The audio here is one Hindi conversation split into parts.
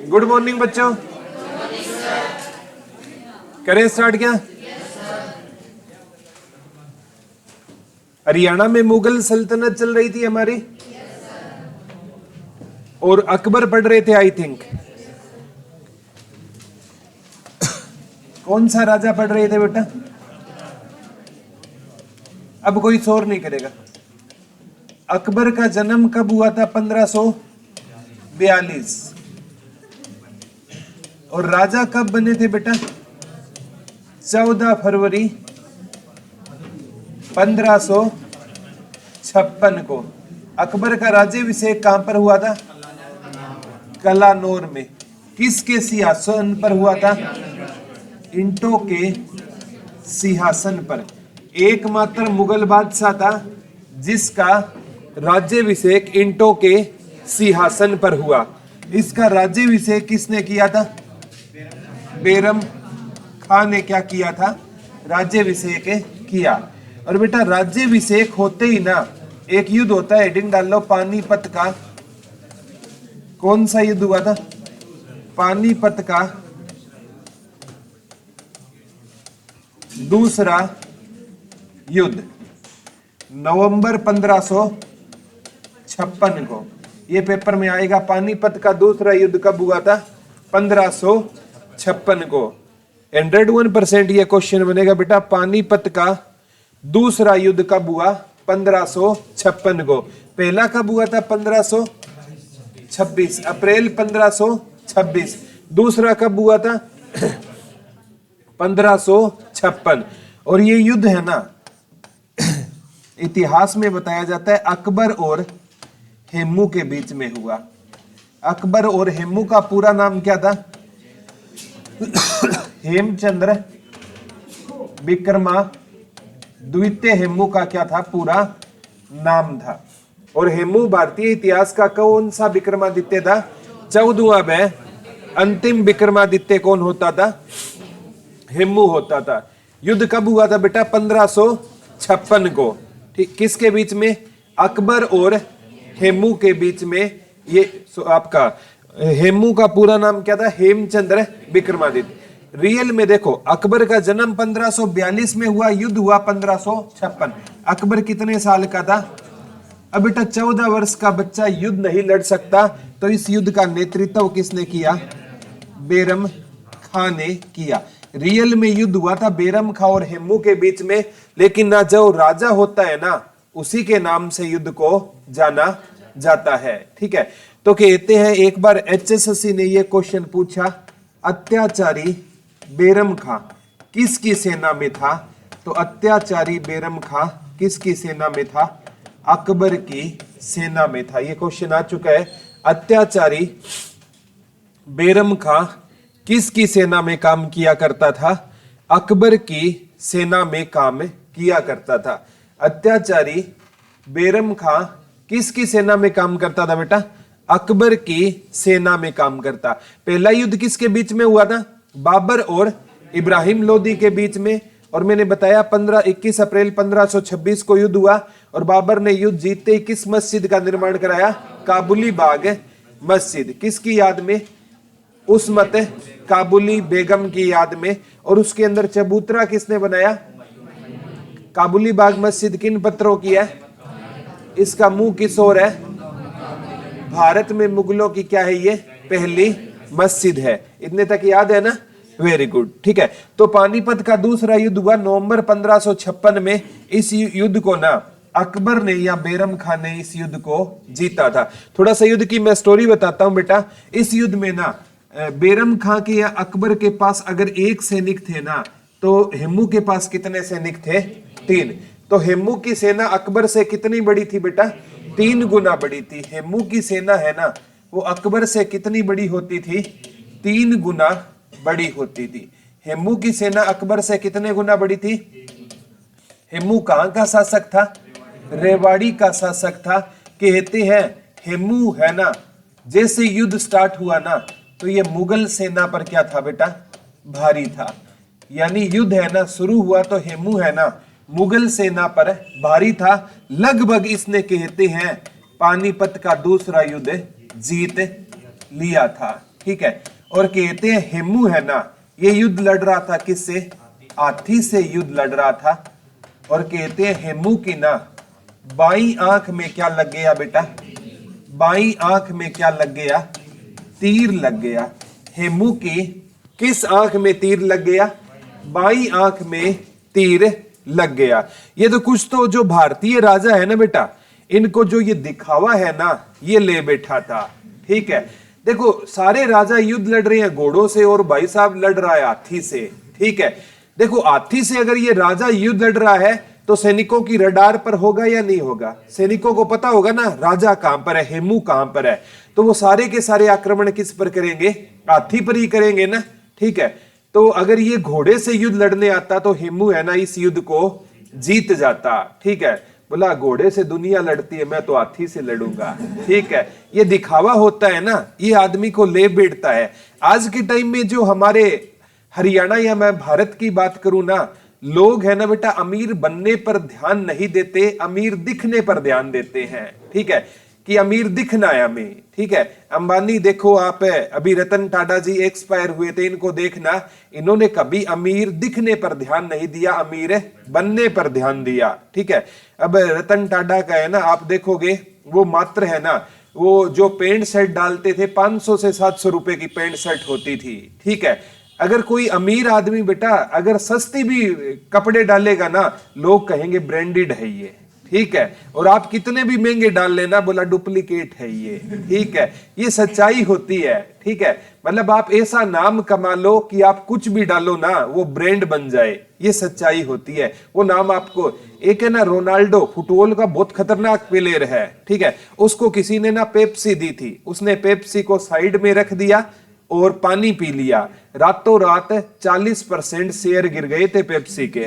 गुड मॉर्निंग बच्चों। करें स्टार्ट क्या? हरियाणा में मुगल सल्तनत चल रही थी हमारी, और अकबर पढ़ रहे थे आई थिंक। कौन सा राजा पढ़ रहे थे बेटा? अब कोई शोर नहीं करेगा। अकबर का जन्म कब हुआ था? 1542। और राजा कब बने थे बेटा? 14 फरवरी 1556 को। अकबर का राज्याभिषेक कहां पर हुआ था? कलानौर में। किसके सिंहासन पर हुआ था? इंटो के सिंहासन पर। एकमात्र मुगल बादशाह था जिसका राज्याभिषेक इंटो के सिंहासन पर हुआ। इसका राज्याभिषेक किसने किया था? बैरम खां ने क्या किया था? राज्याभिषेक किया। और बेटा राज्याभिषेक होते ही ना एक युद्ध होता है, हेडिंग डाल लो, पानीपत का। कौन सा युद्ध हुआ था? पानीपत का दूसरा युद्ध, नवंबर 1556 को। ये पेपर में आएगा। पानीपत का दूसरा युद्ध कब हुआ था? 1556 को। 101% ये क्वेश्चन बनेगा बेटा। पानीपत का दूसरा युद्ध कब हुआ? 1556 को। पहला कब हुआ था? 1526 अप्रैल 1526। दूसरा कब हुआ था? 1556। और ये युद्ध है ना, इतिहास में बताया जाता है अकबर और हेमू के बीच में हुआ। अकबर और हेमू का पूरा नाम क्या था? हेमचंद्र विक्रमा द्वितीय हेमू का क्या था? पूरा नाम था। और हेमू भारतीय इतिहास का कौन सा विक्रमादित्य था? 14वां वह अंतिम विक्रमादित्य कौन होता था? हेमू होता था। युद्ध कब हुआ था बेटा? 1556 को। ठीक, किसके बीच में? अकबर और हेमू के बीच में। ये आपका हेमू का पूरा नाम क्या था? हेमचंद्र विक्रमादित्य। रियल में देखो, अकबर का जन्म 1542 में हुआ, युद्ध हुआ 1556। अकबर कितने साल का था? अब बेटा 14 वर्ष का बच्चा युद्ध नहीं लड़ सकता, तो इस युद्ध का नेतृत्व किसने किया? बैरम खां ने किया। रियल में युद्ध हुआ था बैरम खां और हेमू के बीच में, लेकिन ना जो राजा होता है ना उसी के नाम से युद्ध को जाना जाता है। ठीक है, तो कहते हैं एक बार एचएसएससी ने यह क्वेश्चन पूछा, अत्याचारी बैरम खां किसकी सेना में था? तो अत्याचारी बैरम खां किसकी सेना में था? अकबर की सेना में था। यह क्वेश्चन आ चुका है। अत्याचारी बैरम खां किसकी सेना में काम किया करता था? अकबर की सेना में काम किया करता था। अत्याचारी बैरम खां किसकी सेना में काम करता था बेटा? अकबर की सेना में काम करता। पहला युद्ध किसके बीच में हुआ था? बाबर और इब्राहिम लोदी के बीच में। और मैंने बताया 21 अप्रैल 1526 को युद्ध हुआ, और बाबर ने युद्ध जीतते ही किस मस्जिद का निर्माण कराया? काबुली बाग मस्जिद। किसकी याद में? उस्मत काबुली बेगम की याद में। और उसके अंदर चबूतरा किसने बनाया? काबुली बाग मस्जिद किन पत्थरों की है? इसका मुंह किस ओर है? भारत में मुगलों की क्या है? ये पहली मस्जिद है। इतने तक याद है ना? Very good. ठीक है, तो पानीपत का दूसरा युद्ध हुआ नवंबर 1556 में। इस युद्ध को ना अकबर ने या बैरम खान ने इस युद्ध को जीता था। थोड़ा सा युद्ध की मैं स्टोरी बताता हूं बेटा। इस युद्ध में ना बैरम खां के या अकबर के पास अगर एक सैनिक थे ना, तो हेमू के पास कितने सैनिक थे? 3। तो हेमू की सेना अकबर से कितनी बड़ी थी बेटा? 3 गुना बड़ी थी। हेमू की सेना है ना, वो अकबर से कितनी बड़ी होती थी? 3 गुना बड़ी होती थी। हेमू की सेना अकबर से कितने गुना बड़ी थी? हेमू कहां का शासक था? रेवाड़ी का शासक था। कहते हैं हेमू है ना, जैसे युद्ध स्टार्ट हुआ ना, तो ये मुगल सेना पर क्या था बेटा? भारी था। यानी युद्ध है ना शुरू हुआ तो हेमू है ना मुगल सेना पर भारी था। लगभग इसने कहते हैं पानीपत का दूसरा युद्ध जीत लिया था। ठीक है। और कहते हैं हेमू है ना, ये युद्ध लड़ रहा था किससे? हाथी से युद्ध लड़ रहा था। और कहते हैं हेमू की ना बाई आंख में क्या लग गया बेटा? बाई आंख में क्या लग गया? तीर लग गया। हेमू की किस आंख में तीर लग गया? बाई आंख में तीर लग गया। ये तो कुछ तो जो भारतीय राजा है ना बेटा, इनको जो ये दिखावा है ना, ये ले बैठा था, ठीक है। देखो सारे राजा युद्ध लड़ रहे हैं घोड़ों से और भाई साहब लड़ रहा है हाथी से, ठीक है। देखो हाथी से अगर ये राजा युद्ध लड़ रहा है तो सैनिकों की रडार पर होगा या नहीं होगा? सैनिकों को पता होगा ना राजा कहां पर है, हेमू कहां पर है। तो वो सारे के सारे आक्रमण किस पर करेंगे? हाथी पर ही करेंगे ना, ठीक है। तो अगर ये घोड़े से युद्ध लड़ने आता तो हेमू है ना इस युद्ध को जीत जाता, ठीक है। बोला घोड़े से दुनिया लड़ती है, मैं तो हाथी से लड़ूंगा, ठीक है। ये दिखावा होता है ना, ये आदमी को ले बैठता है। आज के टाइम में जो हमारे हरियाणा या मैं भारत की बात करूं ना, लोग है ना बेटा अमीर बनने पर ध्यान नहीं देते, अमीर दिखने पर ध्यान देते हैं, ठीक है, कि अमीर दिखना है हमें, ठीक है। अंबानी देखो आप, अभी रतन टाटा जी एक्सपायर हुए थे, इनको देखना, इन्होंने कभी अमीर दिखने पर ध्यान नहीं दिया, अमीर बनने पर ध्यान दिया, ठीक है। अब रतन टाटा का है ना, आप देखोगे वो मात्र है ना, वो जो पैंट शर्ट डालते थे 500 से 700 रुपए की पैंट शर्ट होती थी, ठीक है। अगर कोई अमीर आदमी बेटा अगर सस्ती भी कपड़े डालेगा ना, लोग कहेंगे ब्रांडेड है ये, ठीक है। और आप कितने भी महंगे डाल लेना, बोला डुप्लीकेट है ये, ठीक है। ये सच्चाई होती है, ठीक है। मतलब आप ऐसा नाम कमा लो कि आप कुछ भी डालो ना वो ब्रांड बन जाए, ये सच्चाई होती है। वो नाम आपको, एक है ना रोनाल्डो, फुटबॉल का बहुत खतरनाक प्लेयर है, ठीक है। उसको किसी ने ना पेप्सी दी थी, उसने पेप्सी को साइड में रख दिया और पानी पी लिया, रातों रात 40% शेयर गिर गए थे पेप्सी के,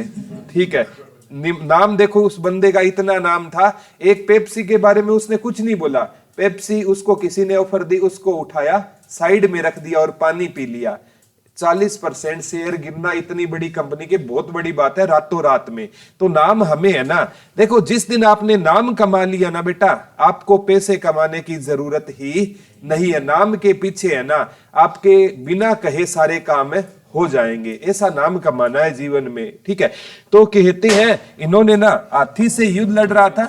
ठीक है। नाम देखो उस बंदे का, इतना नाम था, एक पेप्सी के बारे में उसने कुछ नहीं बोला, पेप्सी उसको किसी ने ऑफर दी, उसको उठाया साइड में रख दिया और पानी पी लिया। 40% शेयर गिरना इतनी बड़ी कंपनी की बहुत बड़ी बात है रातों रात में। तो नाम हमें है ना, देखो जिस दिन आपने नाम कमा लिया ना बेटा, आपको पैसे कमाने की जरूरत ही नहीं है। नाम के पीछे है ना आपके बिना कहे सारे काम हो जाएंगे, ऐसा नाम कमाना है जीवन में, ठीक है। तो कहते हैं इन्होंने ना हाथी से युद्ध लड़ रहा था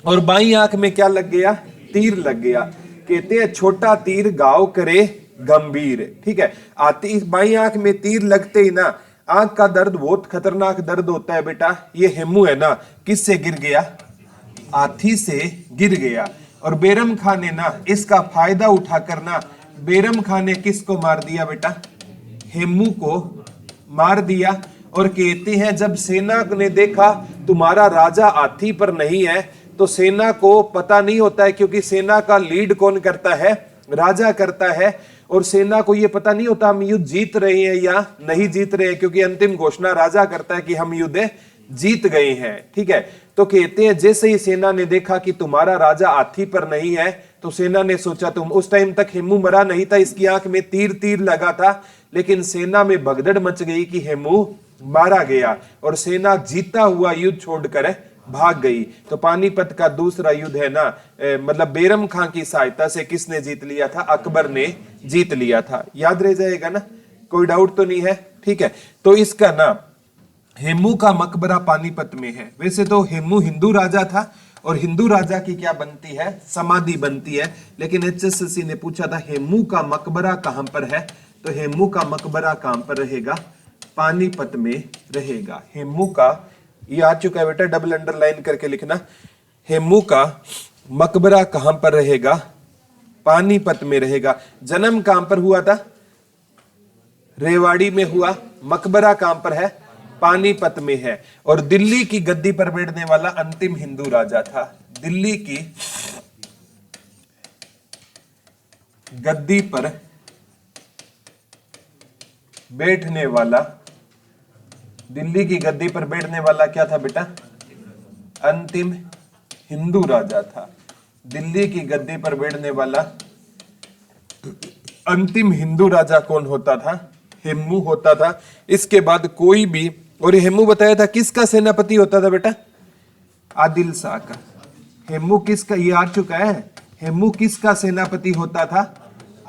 और बाई आंख में क्या लग गया? तीर लग गया। कहते हैं छोटा तीर घाव करे गंभीर, ठीक है। हाथी बाई आंख में तीर लगते ही ना आंख का दर्द बहुत खतरनाक दर्द होता है बेटा। ये हेमू है ना किससे गिर गया? हाथी से गिर गया। और बैरम खान ने ना इसका फायदा उठाकर ना, बैरम खान ने किसको मार दिया बेटा? हेमू को मार दिया। और कहते हैं जब सेना ने देखा तुम्हारा राजा हाथी पर नहीं है, तो सेना को पता नहीं होता है, क्योंकि सेना का लीड कौन करता है? राजा करता है। और सेना को यह पता नहीं होता हम युद्ध जीत रहे हैं या नहीं जीत रहे हैं, क्योंकि अंतिम घोषणा राजा करता है कि हम युद्ध जीत गए हैं, ठीक है। तो कहते हैं जैसे ही सेना ने देखा कि तुम्हारा राजा हाथी पर नहीं है, तो सेना ने सोचा, तुम उस टाइम तक हेमू मरा नहीं था, इसकी आंख में तीर लगा था, लेकिन सेना में भगदड़ मच गई कि हेमू मारा गया और सेना जीता हुआ युद्ध छोड़कर भाग गई। तो पानीपत का दूसरा युद्ध है ना, मतलब बैरम खान की सहायता से किसने जीत लिया था? अकबर ने जीत लिया था। याद रह जाएगा ना, कोई डाउट तो नहीं है, ठीक है। तो इसका ना हेमू का मकबरा पानीपत में है। वैसे तो हेमू हिंदू राजा था और हिंदू राजा की क्या बनती है? समाधि बनती है। लेकिन HSSC ने पूछा था हेमू का मकबरा कहां पर है, तो हेमू का मकबरा कहां पर रहेगा? पानीपत में रहेगा। हेमू का, ये आ चुका है बेटा, डबल अंडरलाइन करके लिखना, हेमू का मकबरा कहां पर रहेगा? पानीपत में रहेगा। जन्म कहां पर हुआ था? रेवाड़ी में हुआ। मकबरा कहां पर है? पानीपत में है। और दिल्ली की गद्दी पर बैठने वाला अंतिम हिंदू राजा था। दिल्ली की गद्दी पर बैठने वाला, दिल्ली की गद्दी पर बैठने वाला क्या था बेटा? अंतिम हिंदू राजा था। दिल्ली की गद्दी पर बैठने वाला अंतिम हिंदू राजा कौन होता था? हेमू होता था। इसके बाद कोई भी, और हेमू बताया था किसका सेनापति होता था बेटा? आदिल शाह का। हेमू किसका, ये आ चुका है, हेमू किसका सेनापति होता था?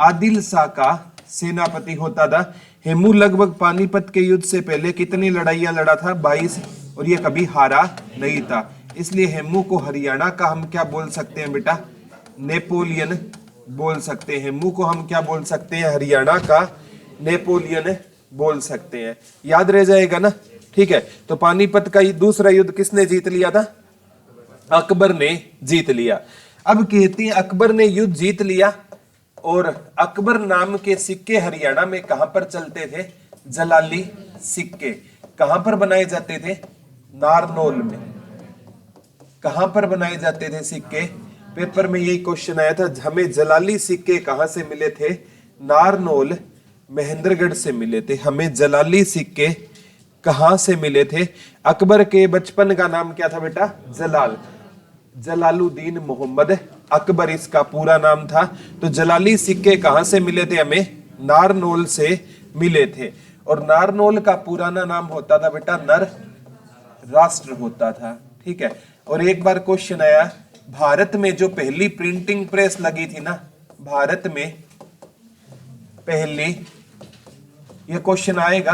आदिल शाह का सेनापति होता था। हेमू लगभग पानीपत के युद्ध से पहले कितनी लड़ाइयां लड़ा था? 22, और ये कभी हारा नहीं था। इसलिए हेमू को हरियाणा का हम क्या बोल सकते हैं बेटा? नेपोलियन बोल सकते हैं। हेमू को हम क्या बोल सकते हैं? हरियाणा का नेपोलियन बोल सकते हैं। याद रह जाएगा ना? ठीक है, तो पानीपत का दूसरा युद्ध किसने जीत लिया था? अकबर ने जीत लिया। अब कहते हैं अकबर ने युद्ध जीत लिया, और अकबर नाम के सिक्के हरियाणा में कहां पर चलते थे? जलाली सिक्के। कहां पर बनाए जाते थे? नारनौल में। कहां पर बनाए जाते थे सिक्के? पेपर में यही क्वेश्चन आया था, हमें जलाली सिक्के कहां से मिले थे? नारनौल महेंद्रगढ़ से मिले थे। हमें जलाली सिक्के कहां से मिले थे? अकबर के बचपन का नाम क्या था बेटा? जलाल, जलालुद्दीन मोहम्मद अकबर इसका पूरा नाम था। तो जलाली सिक्के कहां से मिले थे? हमें नारनौल से मिले थे। और नारनौल का पुराना नाम होता था बेटा नर राष्ट्र होता था। ठीक है, और एक बार क्वेश्चन आया, भारत में जो पहली प्रिंटिंग प्रेस लगी थी ना, भारत में पहली, ये क्वेश्चन आएगा,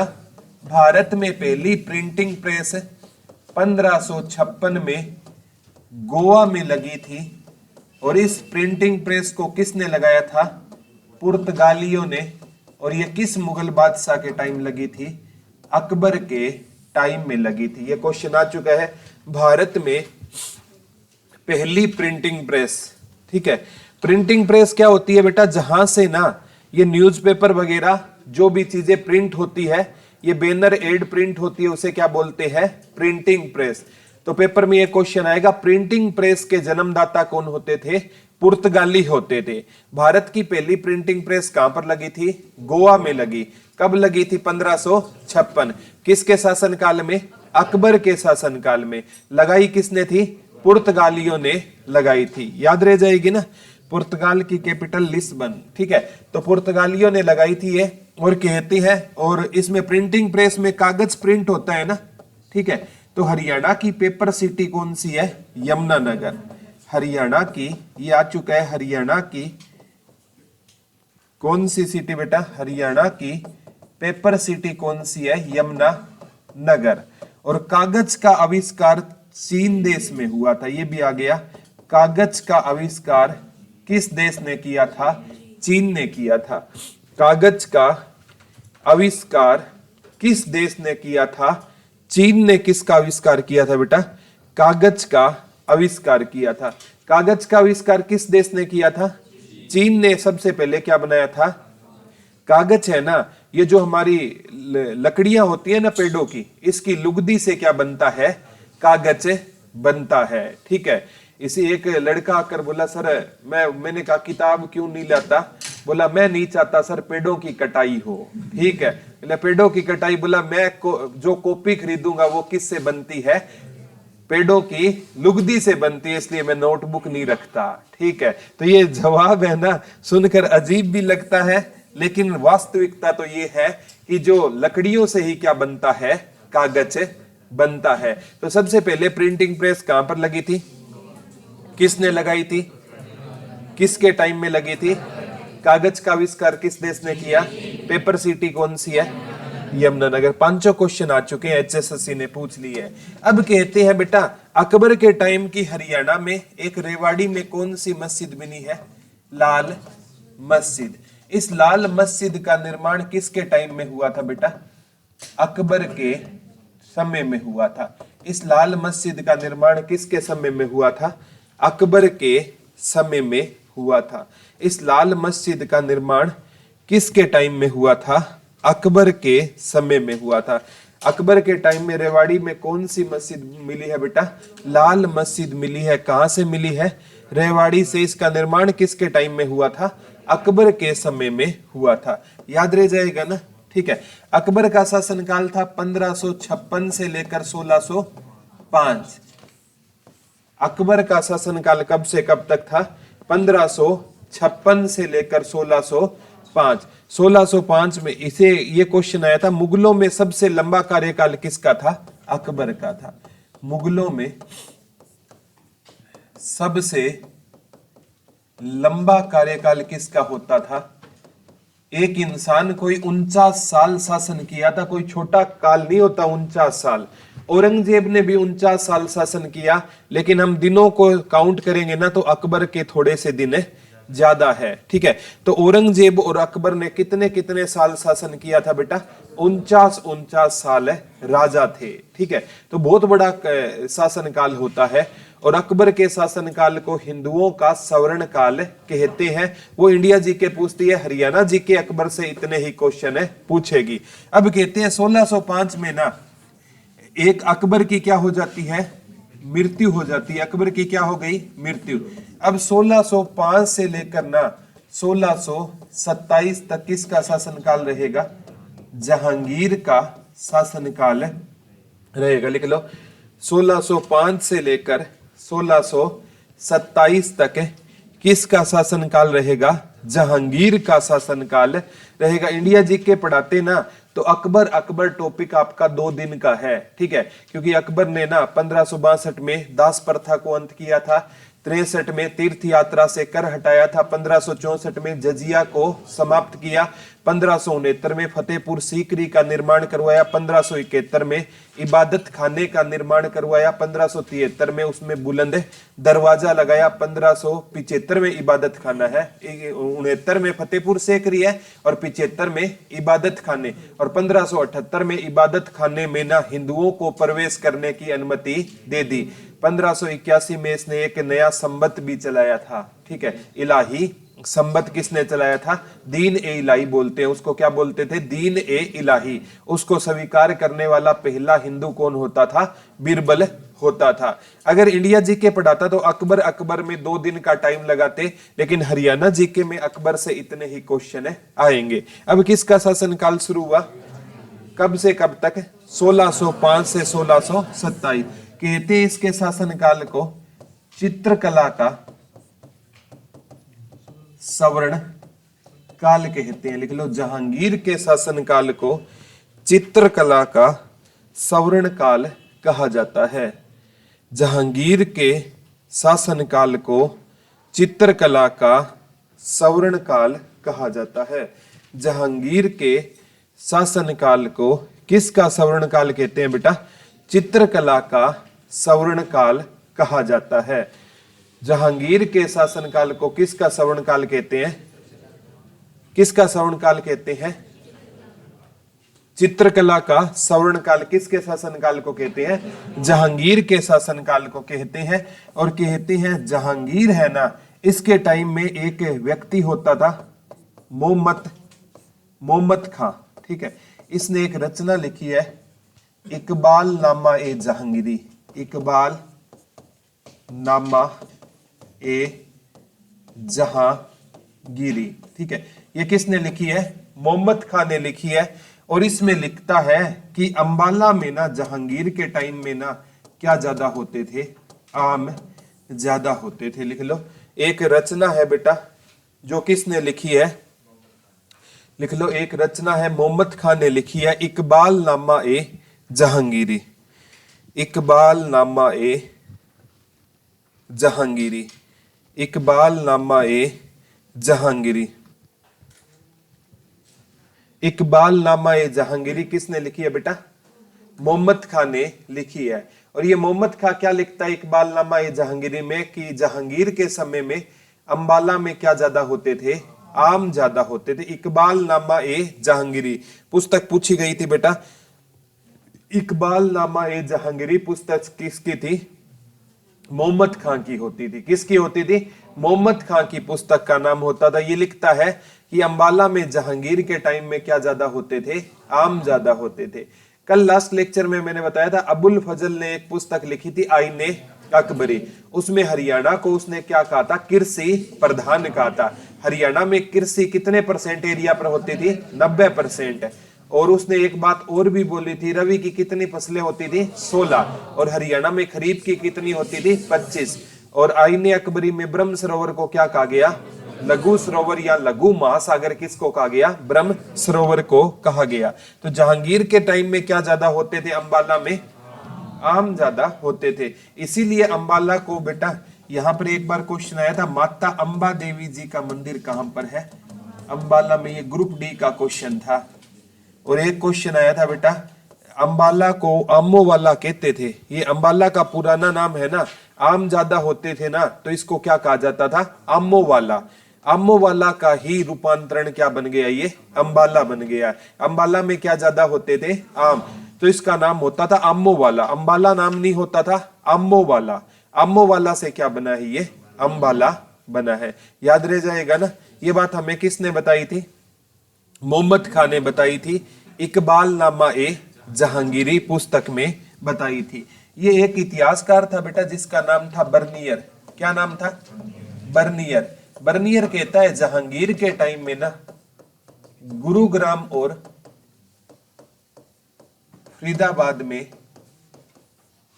भारत में पहली प्रिंटिंग प्रेस 1556 में गोवा में लगी थी। और इस प्रिंटिंग प्रेस को किसने लगाया था? पुर्तगालियों ने। और ये किस मुगल बादशाह के टाइम लगी थी? अकबर के टाइम में लगी थी। ये क्वेश्चन आ चुका है, भारत में पहली प्रिंटिंग प्रेस। ठीक है, प्रिंटिंग प्रेस क्या होती है बेटा? जहां से ना ये न्यूज़पेपर वगैरह जो भी चीजें प्रिंट होती है, ये बैनर एड प्रिंट होती है, उसे क्या बोलते हैं? Printing press. तो पेपर में ये क्वेश्चन आएगा, प्रिंटिंग प्रेस के जन्मदाता कौन होते थे? पुर्तगाली होते थे। भारत की पहली प्रिंटिंग प्रेस कहां पर लगी थी? गोवा में लगी। कब लगी थी? 1556। किसके शासनकाल में? अकबर के शासनकाल में। लगाई किसने थी? पुर्तगालियों ने लगाई थी। याद रह जाएगी ना? पुर्तगाल की कैपिटल लिस्बन। ठीक है, तो पुर्तगालियों ने लगाई थी ये, और कहती है, और इसमें प्रिंटिंग प्रेस में कागज प्रिंट होता है ना। ठीक है, तो हरियाणा की पेपर सिटी कौन सी है? यमुनानगर। हरियाणा की, ये आ चुका है, हरियाणा की कौन सी सिटी बेटा? हरियाणा की पेपर सिटी कौन सी है? यमुनानगर। और कागज का आविष्कार चीन देश में हुआ था, ये भी आ गया। कागज का आविष्कार किस देश ने किया था? चीन ने किया था। कागज का आविष्कार किस देश ने किया था? चीन ने। किसका आविष्कार किया था बेटा? कागज का आविष्कार किया था। कागज का आविष्कार किस देश ने किया था? चीन ने। सबसे पहले क्या बनाया था? कागज है ना, ये जो हमारी लकड़ियां होती है ना पेड़ों की, इसकी लुगदी से क्या बनता है? कागज बनता है। ठीक है, इसी एक लड़का आकर बोला, सर मैंने कहा किताब क्यों नहीं लाता? बोला मैं नहीं चाहता सर पेड़ों की कटाई हो। ठीक है, बोला पेड़ों की कटाई, बोला मैं जो कॉपी खरीदूंगा वो किससे बनती है? पेड़ों की लुगदी से बनती है, इसलिए मैं नोटबुक नहीं रखता। ठीक है, तो ये जवाब है ना, सुनकर अजीब भी लगता है, लेकिन वास्तविकता तो ये है कि जो लकड़ियों से ही क्या बनता है? कागज बनता है। तो सबसे पहले प्रिंटिंग प्रेस कहां पर लगी थी? किसने लगाई थी? किसके टाइम में लगी थी? कागज का आविष्कार किस देश ने किया? पेपर सिटी कौन सी है? यमुनानगर। 5 क्वेश्चन आ चुके हैं, एचएसएससी ने पूछ लिए है। अब कहते हैं बेटा, अकबर के टाइम की हरियाणा में एक रेवाड़ी में कौन सी मस्जिद बनी है? लाल मस्जिद। इस लाल मस्जिद का निर्माण किसके टाइम में हुआ था बेटा? अकबर के समय में हुआ था। इस लाल मस्जिद का निर्माण किसके समय में हुआ था? अकबर के समय में हुआ था। इस लाल मस्जिद का निर्माण किसके टाइम में हुआ था? अकबर के समय में हुआ था। अकबर के टाइम में रेवाड़ी में कौन सी मस्जिद मिली है बेटा? लाल मस्जिद मिली है। कहां से मिली है? रेवाड़ी से। इसका निर्माण किसके टाइम में हुआ था? अकबर के समय में हुआ था। याद रह जाएगा ना? ठीक है, अकबर का शासनकाल था 1556 से लेकर 1605। अकबर का शासनकाल कब से कब तक था? 1556 से लेकर 1605। 1605 में इसे ये क्वेश्चन आया था, मुगलों में सबसे लंबा कार्यकाल किसका था? अकबर का था। मुगलों में सबसे लंबा कार्यकाल किसका होता था? एक इंसान कोई 49 साल शासन किया था, कोई छोटा काल नहीं होता 49 साल। औरंगजेब ने भी 49 साल शासन किया, लेकिन हम दिनों को काउंट करेंगे ना तो अकबर के थोड़े से दिन ज्यादा है, ठीक है। तो औरंगजेब और अकबर ने कितने कितने साल शासन किया था बेटा? 49 राजा थे, ठीक है। तो बहुत बड़ा शासन काल होता है, और अकबर के शासन काल को हिंदुओं का स्वर्ण काल कहते हैं। वो इंडिया जी के पूछती है, हरियाणा जी के अकबर से इतने ही क्वेश्चन है पूछेगी। अब कहते हैं 1605 में ना एक अकबर की क्या हो जाती है? मृत्यु हो जाती है। अकबर की क्या हो गई? मृत्यु। अब 1605 से लेकर ना 1627 तक किसका शासनकाल रहेगा? जहांगीर का शासनकाल रहेगा। लिख लो, 1605 से लेकर 1627 तक किसका शासनकाल रहेगा? जहांगीर का शासनकाल रहेगा। इंडिया जी के पढ़ाते ना तो अकबर अकबर टॉपिक आपका 2 दिन का है, ठीक है, क्योंकि अकबर ने ना 1562 में दास प्रथा को अंत किया था, 63 में तीर्थ यात्रा से कर हटाया था, 1564 में जजिया को समाप्त किया, 1569 में फतेहपुर सीकरी का निर्माण करवाया, 1571 में इबादत खाने का निर्माण करवाया, 1573 में उसमें बुलंद दरवाजा लगाया, 1575 में इबादत खाना है, 69 में फतेहपुर सीकरी है और 75 में इबादत खाने, और 1578 में इबादत खाने में ना हिंदुओं को प्रवेश करने की अनुमति दे दी। 1581 में इसने एक नया संबत भी चलाया था, ठीक है, इलाही संबत। किसने चलाया था? दीन ए इलाही बोलते हैं उसको। क्या बोलते थे? दीन ए इलाही। उसको स्वीकार करने वाला पहला हिंदू कौन होता था? बीरबल होता था। अगर इंडिया जीके पढ़ाता तो अकबर अकबर में 2 दिन का टाइम लगाते, लेकिन हरियाणा जीके में अकबर से इतने ही क्वेश्चन आएंगे। अब किसका शासनकाल शुरू हुआ? कब से कब तक? 1605 से 1627। कहते इसके शासनकाल को चित्रकला का स्वर्ण काल कहते हैं। लिख लो, जहांगीर के शासनकाल को चित्रकला का स्वर्ण काल कहा जाता है। जहांगीर के शासनकाल को चित्रकला का स्वर्ण काल कहा जाता है। जहांगीर के शासनकाल को किसका स्वर्ण काल कहते हैं बेटा? चित्रकला का स्वर्ण काल कहा जाता है। जहांगीर के शासनकाल को किसका स्वर्ण काल कहते हैं? किसका स्वर्ण काल कहते हैं? चित्रकला का स्वर्ण काल किसके शासनकाल को कहते हैं? जहांगीर के शासनकाल को कहते हैं। और कहते हैं जहांगीर है ना, इसके टाइम में एक व्यक्ति होता था मोहम्मद खां, ठीक है। इसने एक रचना लिखी है, इकबाल नामा ए जहांगीरी। इकबाल नामा ए जहांगीरी, ठीक है। ये किसने लिखी है? मोहम्मद खान ने लिखी है। और इसमें लिखता है कि अंबाला में ना जहांगीर के टाइम में ना क्या ज्यादा होते थे? आम ज्यादा होते थे। लिख लो, एक रचना है बेटा जो किसने लिखी है? लिख लो, एक रचना है मोहम्मद खान ने लिखी है, इकबाल नामा ए जहांगीरी। इकबाल नामा ए जहांगीरी। इकबाल नामा ए जहांगीरी। इकबाल नामा ए जहांगीरी किसने लिखी है बेटा? मोहम्मद खान ने लिखी है। और ये मोहम्मद खान क्या लिखता है इकबाल नामा ए जहांगीरी में कि जहांगीर के समय में अंबाला में क्या ज्यादा होते थे? आम ज्यादा होते थे। इकबाल नामा ए जहांगीरी पुस्तक पूछी गई थी बेटा। इकबाल नामा ए जहांगीरी पुस्तक किसकी थी? मोहम्मद खान की होती थी। किसकी होती थी? मोहम्मद खान की पुस्तक का नाम होता था। ये लिखता है कि अंबाला में जहांगीर के टाइम में क्या ज्यादा होते थे? आम ज्यादा होते थे। कल लास्ट लेक्चर में मैंने बताया था अबुल फजल ने एक पुस्तक लिखी थी आईने अकबरी। उसमें हरियाणा को उसने क्या कहा था? कृषि प्रधान कहा था। हरियाणा में कृषि कितने % एरिया पर होती थी? 90%। और उसने एक बात और भी बोली थी, रवि की कितनी फसलें होती थी? 16। और हरियाणा में खरीफ की कितनी होती थी? 25। और आईने अकबरी में ब्रह्म सरोवर को क्या कहा गया? लघु सरोवर या लघु महासागर किसको कहा गया? ब्रह्म सरोवर को कहा गया। तो जहांगीर के टाइम में क्या ज्यादा होते थे? अंबाला में आम ज्यादा होते थे। इसीलिए अंबाला को बेटा, यहां पर एक बार क्वेश्चन आया था, माता अंबा देवी जी का मंदिर कहां पर है? अंबाला में, ये ग्रुप डी का क्वेश्चन था। और एक क्वेश्चन आया था बेटा, अंबाला को आमो वाला कहते थे। ये अंबाला का पुराना नाम है ना, आम ज्यादा होते थे ना, तो इसको क्या कहा जाता था? आमो वाला। आमो वाला का ही रूपांतरण क्या बन गया? ये अंबाला बन गया। अंबाला में क्या ज्यादा होते थे? आम, तो इसका नाम होता था आमो वाला। अंबाला नाम नहीं होता था, आमो वाला। आमो वाला से क्या बना है? ये अंबाला बना है। याद रह जाएगा ना। ये बात हमें किसने बताई थी? मोहम्मद खान ने बताई थी, इकबाल नामा ए जहांगीरी पुस्तक में बताई थी। ये एक इतिहासकार था बेटा जिसका नाम था बर्नियर। क्या नाम था? बर्नियर। बर्नियर कहता है जहांगीर के टाइम में ना गुरुग्राम और फरीदाबाद में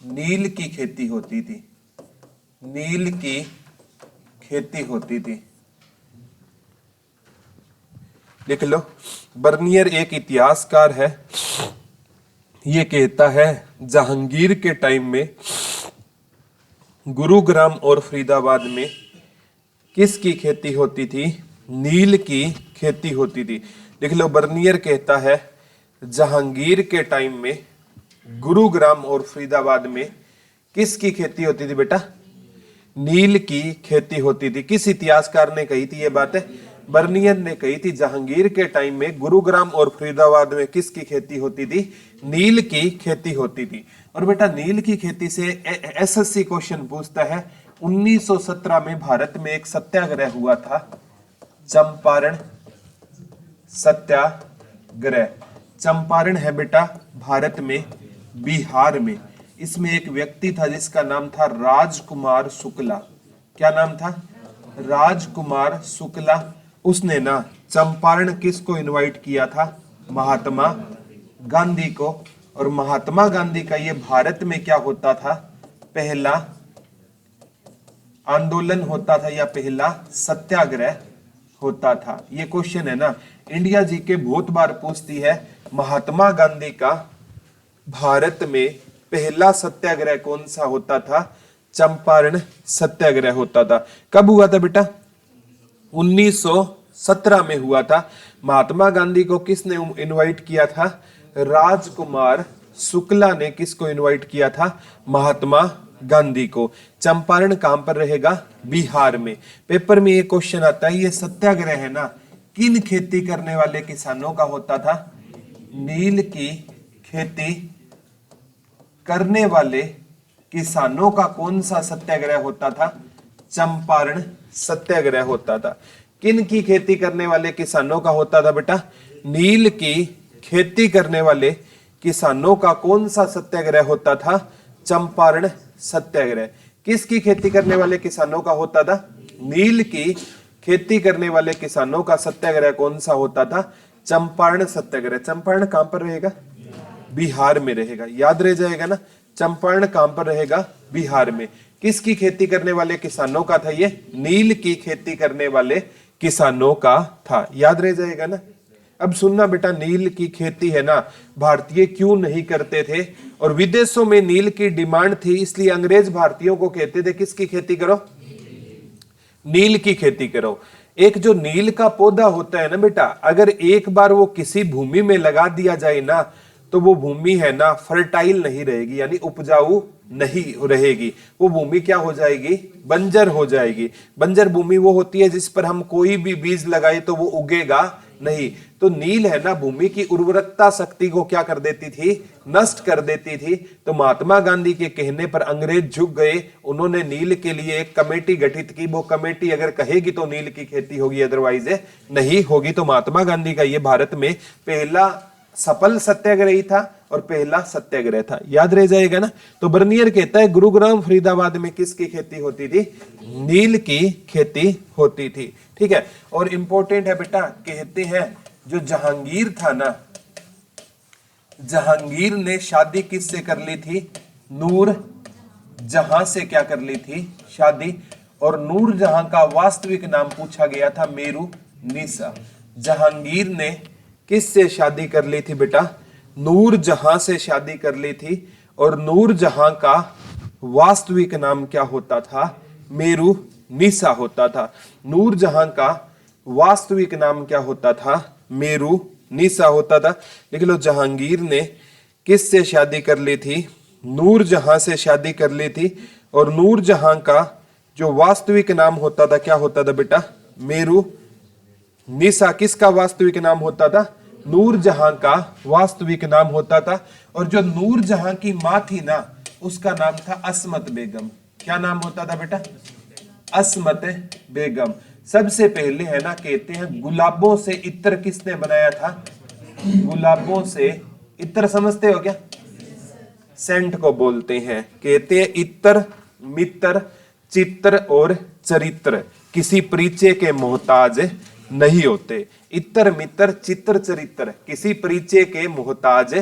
नील की खेती होती थी। नील की खेती होती थी। लिख लो, बर्नियर एक इतिहासकार है। ये कहता है जहांगीर के टाइम में गुरुग्राम और फरीदाबाद में किसकी खेती होती थी? नील की खेती होती थी। लिख लो, बर्नियर कहता है जहांगीर के टाइम में गुरुग्राम और फरीदाबाद में किसकी खेती होती थी बेटा? नील की खेती होती थी। किस इतिहासकार ने कही थी ये बात? बर्नियर ने कही थी। जहांगीर के टाइम में गुरुग्राम और फरीदाबाद में किसकी खेती होती थी? नील की खेती होती थी। और बेटा नील की खेती से एसएससी क्वेश्चन पूछता है, 1917 में भारत में एक सत्याग्रह हुआ था, चंपारण सत्याग्रह। चंपारण है बेटा भारत में, बिहार में। इसमें एक व्यक्ति था जिसका नाम था राजकुमार शुक्ला। क्या नाम था? राजकुमार शुक्ला। उसने ना चंपारण किसको इनवाइट किया था? महात्मा गांधी को। और महात्मा गांधी का ये भारत में क्या होता था? पहला आंदोलन होता था या पहला सत्याग्रह होता था। ये क्वेश्चन है ना, इंडिया जी के बहुत बार पूछती है। महात्मा गांधी का भारत में पहला सत्याग्रह कौन सा होता था? चंपारण सत्याग्रह होता था। कब हुआ था बेटा? 1917 में हुआ था। महात्मा गांधी को किसने इनवाइट किया था? राजकुमार शुक्ला ने किसको इनवाइट किया था? महात्मा गांधी को। चंपारण कहां पर रहेगा? बिहार में। पेपर में ये क्वेश्चन आता है, ये सत्याग्रह है ना, किन खेती करने वाले किसानों का होता था? नील की खेती करने वाले किसानों का कौन सा सत्याग्रह होता था? चंपारण सत्याग्रह होता था। किन की खेती करने वाले किसानों का होता था बेटा? नील की खेती करने वाले किसानों का कौन सा सत्याग्रह होता था? चंपारण सत्याग्रह। किसकी खेती करने वाले किसानों का होता था? नील की खेती करने वाले किसानों का सत्याग्रह कौन सा होता था? चंपारण सत्याग्रह। चंपारण कहां पर रहेगा? बिहार में रहेगा। याद रह जाएगा ना, चंपारण कहां पर रहेगा? बिहार में। किसकी खेती करने वाले किसानों का था? ये नील की खेती करने वाले किसानों का था। याद रह जाएगा ना। अब सुनना बेटा, नील की खेती है ना, भारतीय क्यों नहीं करते थे? और विदेशों में नील की डिमांड थी, इसलिए अंग्रेज भारतीयों को कहते थे किसकी खेती करो? नील की खेती करो। एक जो नील का पौधा होता है ना बेटा, अगर एक बार वो किसी भूमि में लगा दिया जाए ना, तो वो भूमि है ना फर्टाइल नहीं रहेगी, यानी उपजाऊ नहीं रहेगी। वो भूमि क्या हो जाएगी? बंजर हो जाएगी। बंजर भूमि वो होती है जिस पर हम कोई भी बीज लगाए तो वो उगेगा नहीं। तो नील है ना, भूमि की उर्वरकता शक्ति को क्या कर देती थी? नष्ट कर देती थी। तो महात्मा गांधी के कहने पर अंग्रेज झुक गए। उन्होंने नील के लिए एक कमेटी गठित की। वो कमेटी अगर कहेगी तो नील की खेती होगी, अदरवाइज नहीं होगी। तो महात्मा गांधी का ये भारत में पहला सफल सत्याग्रही था और पहला सत्याग्रह था। याद रह जाएगा ना। तो बर्नियर कहता है गुरुग्राम फरीदाबाद में किसकी खेती होती थी? नील की खेती होती थी। ठीक है। और इंपॉर्टेंट है बेटा, कहते हैं जो जहांगीर था ना, जहांगीर ने शादी किससे कर ली थी? नूर जहां से क्या कर ली थी? शादी। और नूर जहां का वास्तविक नाम पूछा गया था मेरू निसा। जहांगीर ने किससे शादी कर ली थी बेटा? नूर जहां से शादी कर ली थी। और नूर जहां का वास्तविक नाम क्या होता था? मेरू निसा होता था। नूर जहां का वास्तविक नाम क्या होता था? मेरू निसा होता था। लिख लो, जहांगीर ने किससे शादी कर ली थी? नूरजहां से शादी कर ली थी। और नूरजहां का जो वास्तविक नाम होता था क्या होता था बेटा? मेरू निसा किसका वास्तविक नाम होता था? नूरजहां का वास्तविक नाम होता था। और जो नूरजहां की मां थी ना, उसका नाम था अस्मत बेगम। क्या नाम होता था बेटा? अस्मत बेगम। सबसे पहले है ना, कहते हैं गुलाबों से इत्र किसने बनाया था? गुलाबों से इत्र समझते हो क्या? सेंट को बोलते हैं। कहते हैं इत्र, मित्र, चित्र और चरित्र किसी परिचय के मोहताज नहीं होते। इत्र, मित्र, चित्र, चरित्र किसी परिचय के मोहताज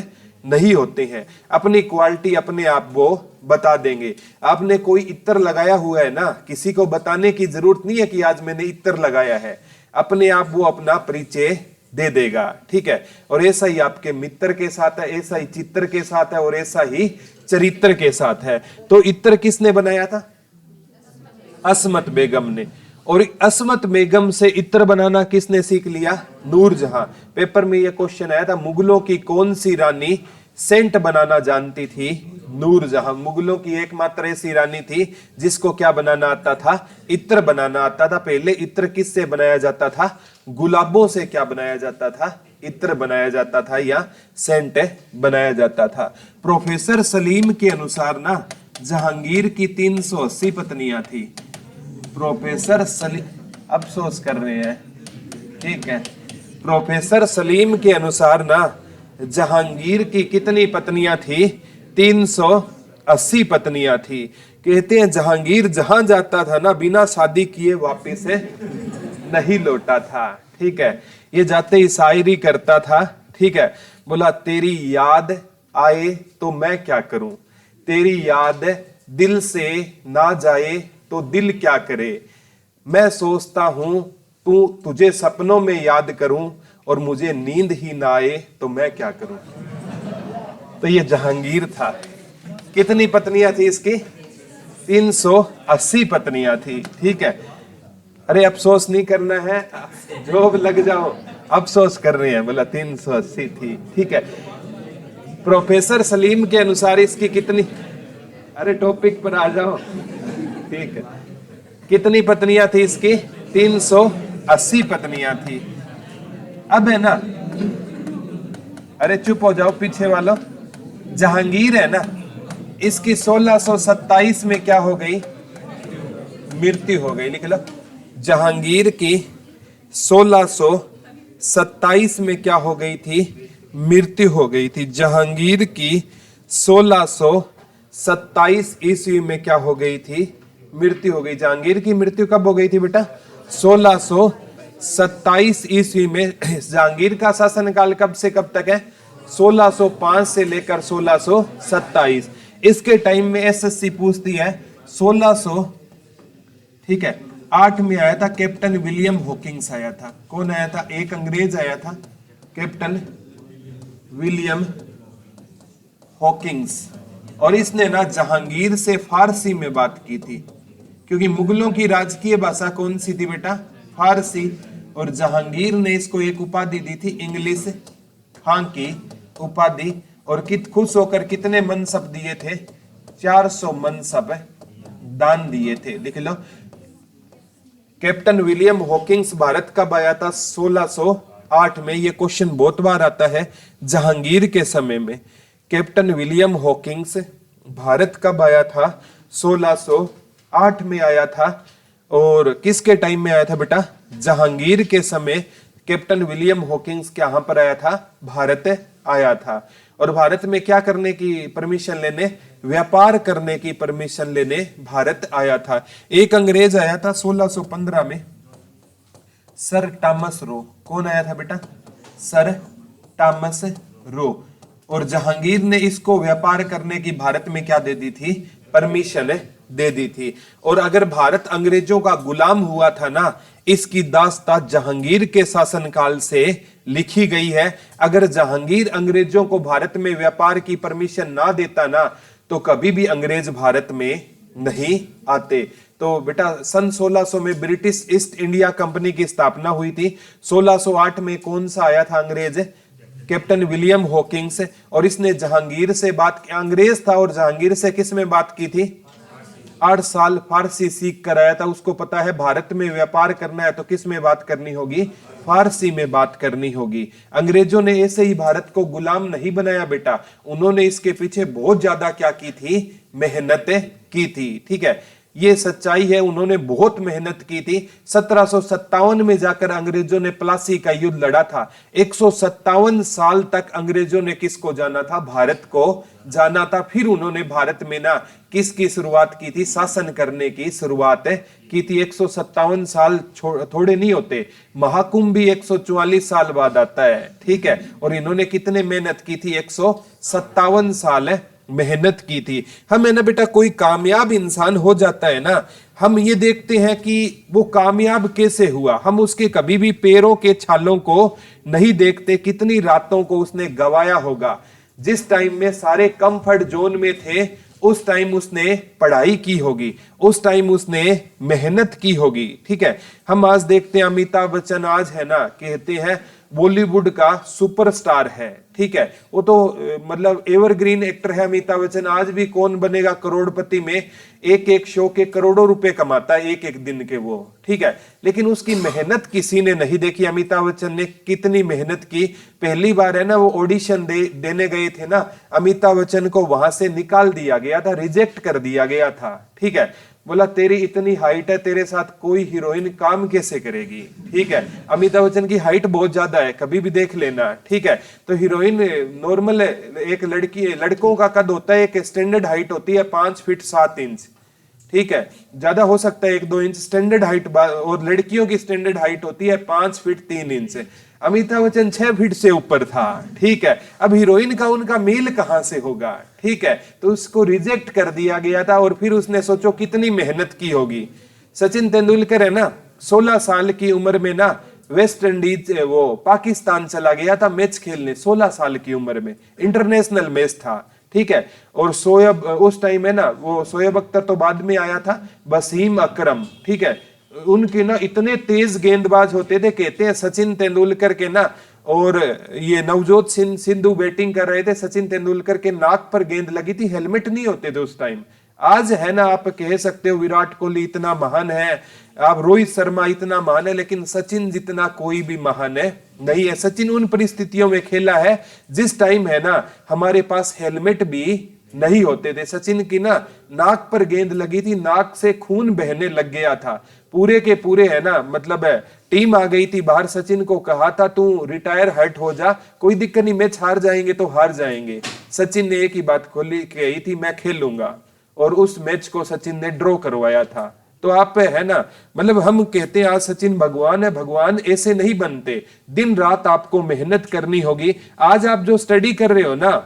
नहीं होते हैं। अपनी क्वालिटी अपने आप वो बता देंगे। आपने कोई इत्र लगाया हुआ है ना, किसी को बताने की जरूरत नहीं है कि आज मैंने इत्र लगाया है, अपने आप वो अपना परिचय दे देगा। ठीक है, और ऐसा ही आपके मित्र के साथ है, ऐसा ही चित्र के साथ है, और ऐसा ही चरित्र के साथ है। तो इत्र किसने बनाया था? अस्मत बेगम ने। और अस्मत बेगम से इत्र बनाना किसने सीख लिया? नूरजहां। पेपर में यह क्वेश्चन आया था, मुगलों की कौन सी रानी सेंट बनाना जानती थी? नूरजहां। मुगलों की एकमात्र ऐसी रानी थी जिसको क्या बनाना आता था? इत्र बनाना आता था। पहले इत्र किससे बनाया जाता था? गुलाबों से क्या बनाया जाता था? इत्र बनाया जाता था या सेंट बनाया जाता था। प्रोफेसर सलीम के अनुसार ना, जहांगीर की 380 पत्नियां थी। प्रोफेसर सलीम अफसोस कर रहे हैं, ठीक है। प्रोफेसर सलीम के अनुसार ना, जहांगीर की कितनी पत्नियां थी? 380 पत्नियां थी। कहते हैं जहांगीर जहां जाता था ना, बिना शादी किए वापस नहीं लौटा था। ठीक है, ये जाते ही शायरी करता था। ठीक है, बोला तेरी याद आए तो मैं क्या करूं, तेरी याद दिल से ना जाए तो दिल क्या करे, मैं सोचता हूं तुझे सपनों में याद करूं और मुझे नींद ही ना आए तो मैं क्या करूं। तो ये जहांगीर था। कितनी पत्नियां थी इसकी? 380 पत्नियां थी। ठीक है, अरे अफसोस नहीं करना है, जॉब लग जाओ। अफसोस कर रहे हैं, बोला 380 थी। ठीक है, प्रोफेसर सलीम के अनुसार इसकी कितनी, अरे टॉपिक पर आ जाओ। ठीक है, कितनी पत्नियां थी इसकी? 380 पत्नियां थी। अब है ना, अरे चुप हो जाओ पीछे वालों। जहांगीर है ना, इसकी 1627 में क्या हो गई? मृत्यु हो गई। लिख लो, जहांगीर की 1627 में क्या हो गई थी? मृत्यु हो गई थी। जहांगीर की 1627 ईस्वी में क्या हो गई थी? मृत्यु हो गई। जहांगीर की मृत्यु कब हो गई थी बेटा? 1627 ईस्वी में। जहांगीर का शासनकाल कब से कब तक है? 1605 से लेकर 1627। इसके टाइम में एसएससी पूछती है 1600, ठीक है, 8 में आया था कैप्टन विलियम हॉकिंस आया था। कौन आया था? एक अंग्रेज आया था, कैप्टन विलियम हॉकिंस। और इसने ना जहांगीर से फारसी में बात की थी, क्योंकि मुगलों की राजकीय भाषा कौन सी थी बेटा? फारसी। और जहांगीर ने इसको एक उपाधि दी थी, इंग्लिश खां की उपाधि। और खुश होकर कितने मनसब दिए थे? 400 मनसब दान दिए थे। लिख लो, कैप्टन विलियम हॉकिंस भारत कब आया था? 1608 में। ये क्वेश्चन बहुत बार आता है जहांगीर के समय में। कैप्टन विलियम हॉकिंस भारत कब आया था? 1608 में आया था। और किसके टाइम में आया था बेटा? जहांगीर के समय कैप्टन विलियम हॉकिंस कहां पर आया था? भारत आया था। और भारत में क्या करने की परमिशन लेने? व्यापार करने की परमिशन लेने भारत आया था। एक अंग्रेज आया था 1615 में, सर टॉमस रो। कौन आया था बेटा? Sir Thomas Roe. और जहांगीर ने इसको व्यापार करने की भारत में क्या दे दी थी? परमिशन दे दी थी। और अगर भारत अंग्रेजों का गुलाम हुआ था ना, इसकी दास्तान जहांगीर के शासनकाल से लिखी गई है। अगर जहांगीर अंग्रेजों को भारत में व्यापार की परमिशन ना देता ना, तो कभी भी अंग्रेज भारत में नहीं आते। तो बेटा सन 1600 में ब्रिटिश ईस्ट इंडिया कंपनी की स्थापना हुई थी। 1608 में कौन सा आया था अंग्रेज, कैप्टन विलियम हॉकिंग्स, और इसने जहांगीर से बात, अंग्रेज था और जहांगीर से किस में बात की थी, 8 साल फारसी सीख कर आया था। उसको पता है भारत में व्यापार करना है तो किस में बात करनी होगी, फारसी में बात करनी होगी। अंग्रेजों ने ऐसे ही भारत को गुलाम नहीं बनाया बेटा, उन्होंने इसके पीछे बहुत ज्यादा क्या की थी, मेहनत की थी। ठीक है, ये सच्चाई है, उन्होंने बहुत मेहनत की थी। 1757 में जाकर अंग्रेजों ने प्लासी का युद्ध लड़ा था। 157 साल तक अंग्रेजों ने किसको जाना था, भारत को जाना था। फिर उन्होंने भारत में ना किसकी शुरुआत की थी, शासन करने की शुरुआत की थी। 157 साल थोड़े नहीं होते, महाकुंभ भी 144 साल बाद आता है। ठीक है, और इन्होंने कितने मेहनत की थी, 157 साल मेहनत की थी। हमें ना बेटा कोई कामयाब इंसान हो जाता है ना, हम ये देखते हैं कि वो कामयाब कैसे हुआ, हम उसके कभी भी पैरों के छालों को नहीं देखते, कितनी रातों को उसने गवाया होगा। जिस टाइम में सारे कंफर्ट जोन में थे उस टाइम उसने पढ़ाई की होगी, उस टाइम उसने मेहनत की होगी। ठीक है, हम आज देखते हैं अमिताभ बच्चन आज है ना, कहते हैं बॉलीवुड का सुपरस्टार है। ठीक है, वो तो मतलब एवरग्रीन एक्टर है अमिताभ बच्चन। आज भी कौन बनेगा करोड़पति में, एक एक शो के करोड़ों रुपए कमाता है एक एक दिन के वो। ठीक है, लेकिन उसकी मेहनत किसी ने नहीं देखी। अमिताभ बच्चन ने कितनी मेहनत की, पहली बार है ना वो ऑडिशन देने गए थे ना, अमिताभ बच्चन को वहां से निकाल दिया गया था, रिजेक्ट कर दिया गया था। ठीक है, बोला तेरी इतनी हाइट है, तेरे साथ कोई हीरोइन काम कैसे करेगी। ठीक है, अमिताभ बच्चन की हाइट बहुत ज्यादा है, कभी भी देख लेना। ठीक है, तो हीरोइन नॉर्मल एक लड़कों का कद होता है, एक स्टैंडर्ड हाइट होती है 5 फीट 7 इंच। ठीक है, ज्यादा हो सकता है 1-2 इंच स्टैंडर्ड हाइट, और लड़कियों की स्टैंडर्ड हाइट होती है 5 feet 3 inch. Amitabh Bachchan 6 feet से ऊपर था। ठीक है, अब हीरोइन का उनका मेल कहां से होगा। ठीक है, तो उसको रिजेक्ट कर दिया गया था। और फिर उसने सोचो कितनी मेहनत की होगी। सचिन तेंदुलकर है ना 16 साल की उम्र में ना वेस्ट इंडीज वो पाकिस्तान चला गया था मैच खेलने, 16 साल की उम्र में, इंटरनेशनल मैच था। ठीक है, और शोएब उस टाइम है ना, वो शोएब अख्तर तो बाद में आया था, वसीम अकरम। ठीक है, उनके ना इतने तेज गेंदबाज होते थे, कहते हैं सचिन तेंदुलकर के ना, और ये नवजोत सिद्धू बैटिंग कर रहे थे, सचिन तेंदुलकर के नाक पर गेंद लगी थी, हेलमेट नहीं होते थे उस टाइम। आज है ना आप कह सकते हो विराट कोहली इतना महान है, आप रोहित शर्मा इतना महान है, लेकिन सचिन जितना कोई भी महान है नहीं है। सचिन उन परिस्थितियों में खेला है जिस टाइम है ना हमारे पास हेलमेट भी नहीं होते थे। सचिन की ना नाक पर गेंद लगी थी, नाक से खून बहने लग गया था, पूरे के पूरे है ना, मतलब है टीम आ गई थी बाहर। सचिन को कहा था तू रिटायर हर्ट हो जा, कोई दिक्कत नहीं, मैच हार जाएंगे तो हार जाएंगे। सचिन ने एक ही बात खोली कही थी, मैं खेलूंगा, और उस मैच को सचिन ने ड्रॉ करवाया था। तो आप है ना, मतलब हम कहते हैं आज सचिन भगवान है, भगवान ऐसे नहीं बनते, दिन रात आपको मेहनत करनी होगी। आज आप जो स्टडी कर रहे हो ना,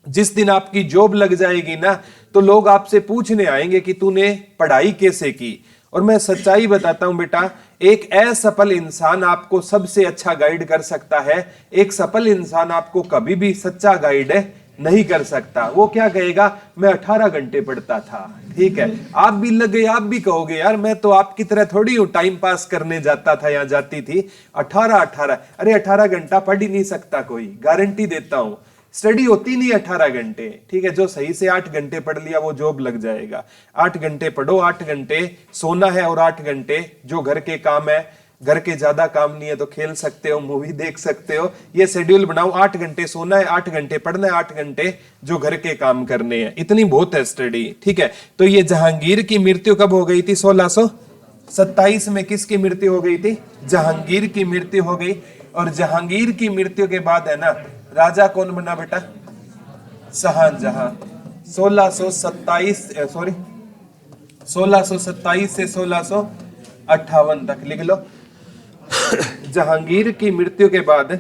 जिस दिन आपकी जॉब लग जाएगी ना, तो लोग आपसे पूछने आएंगे कि तूने पढ़ाई कैसे की। और मैं सच्चाई बताता हूं बेटा, एक असफल इंसान आपको सबसे अच्छा गाइड कर सकता है, एक सफल इंसान आपको कभी भी सच्चा गाइड नहीं कर सकता। वो क्या कहेगा, मैं 18 घंटे पढ़ता था। ठीक है, आप भी लग गए, आप भी कहोगे यार मैं तो आपकी तरह थोड़ी हूं, टाइम पास करने जाता था या जाती थी। 18 अरे 18 घंटा पढ़ ही नहीं सकता कोई, गारंटी देता हूं। स्टडी होती नहीं 18 घंटे। ठीक है, जो सही से 8 घंटे पढ़ लिया वो जॉब लग जाएगा। 8 घंटे पढ़ो, 8 घंटे सोना है, और 8 घंटे जो घर के काम है, घर के ज्यादा काम नहीं है तो खेल सकते हो, मूवी देख सकते हो, ये शेड्यूल बनाओ। 8 घंटे सोना है, 8 घंटे पढ़ना है, 8 घंटे जो घर के काम करने हैं, इतनी बहुत है स्टडी। ठीक है, तो ये जहांगीर की मृत्यु कब हो गई थी, 1627 में किसकी मृत्यु हो गई थी, जहांगीर की मृत्यु हो गई। और जहांगीर की मृत्यु के बाद है ना राजा कौन बना बेटा, शाहजहां। 1627 से 1658 तक लिख लो। जहांगीर की मृत्यु के बाद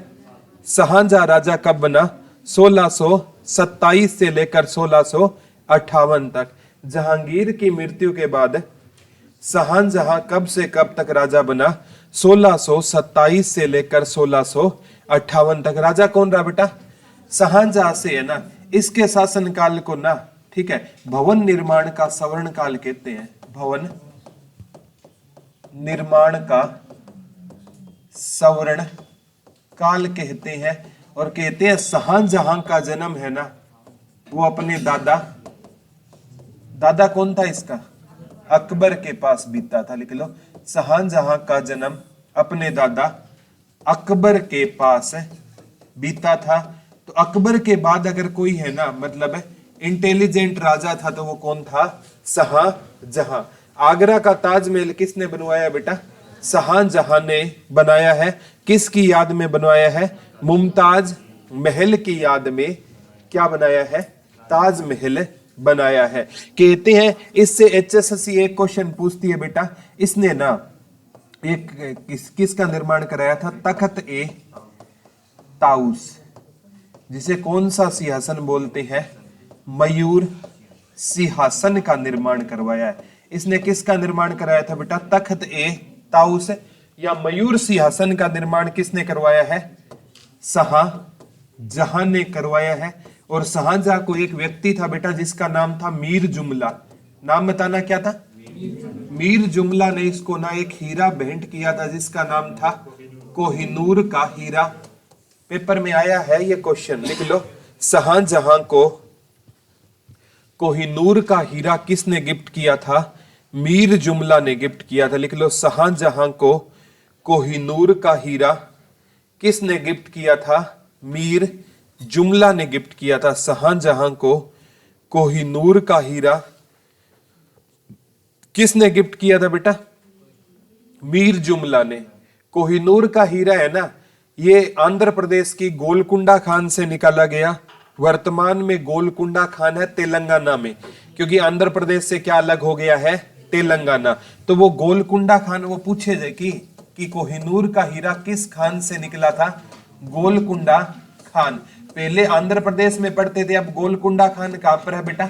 शाहजहां राजा कब बना, 1627 से लेकर 1658 तक। जहांगीर की मृत्यु के बाद शाहजहां कब से कब तक राजा बना, 1627 से लेकर 1658 तक। राजा कौन रहा बेटा, शाहजहां से है ना। इसके शासनकाल को ना, ठीक है, भवन निर्माण का स्वर्ण काल कहते हैं, भवन निर्माण का स्वर्ण काल कहते हैं। और कहते हैं शाहजहां का जन्म है ना, वो अपने दादा कौन था इसका, अकबर के पास बीता था। लिख लो, शाहजहां का जन्म अपने दादा अकबर के पास बीता था। तो अकबर के बाद अगर कोई है ना, मतलब इंटेलिजेंट राजा था, तो वो कौन था, शाहजहां। आगरा का ताजमहल किसने बनवाया बेटा, शाहजहां ने बनाया है। किसकी याद में बनवाया है, मुमताज महल की याद में क्या बनाया है, ताजमहल बनाया है। कहते हैं इससे HSSC एक क्वेश्चन पूछती है बेटा, इसने ना एक किसका निर्माण कराया था, तख्त ए ताउस, जिसे कौन सा सिंहासन बोलते हैं, मयूर सिंहासन का निर्माण करवाया है। इसने किसका निर्माण कराया था बेटा, तख्त ए ताउस या मयूर सिंहासन का निर्माण किसने करवाया है, शाहजहां ने करवाया है। और शाहजहां को एक व्यक्ति था बेटा जिसका नाम था मीर जुमला। नाम बताना क्या था, मीर जुमला ने इसको ना एक हीरा भेंट किया था जिसका नाम था कोहिनूर का हीरा। पेपर में आया है ये क्वेश्चन, लिख लो, शाहजहां को कोहिनूर का हीरा किसने गिफ्ट किया था, मीर जुमला ने गिफ्ट किया था। लिख लो, शाहजहां को कोहिनूर का हीरा किसने गिफ्ट किया था, मीर जुमला ने गिफ्ट किया था। शाहजहां को कोहिनूर का हीरा किसने गिफ्ट किया था बेटा, मीर जुमला ने। कोहिनूर का हीरा है ना, ये आंध्र प्रदेश की गोलकुंडा खान से निकाला गया। वर्तमान में गोलकुंडा खान है तेलंगाना में, क्योंकि आंध्र प्रदेश से क्या अलग हो गया है, तेलंगाना। तो वो गोलकुंडा खान, वो पूछे जाए कि कोहिनूर का हीरा किस खान से निकला था, गोलकुंडा खान। पहले आंध्र प्रदेश में पढ़ते थे, अब गोलकुंडा खान कहां पर है बेटा,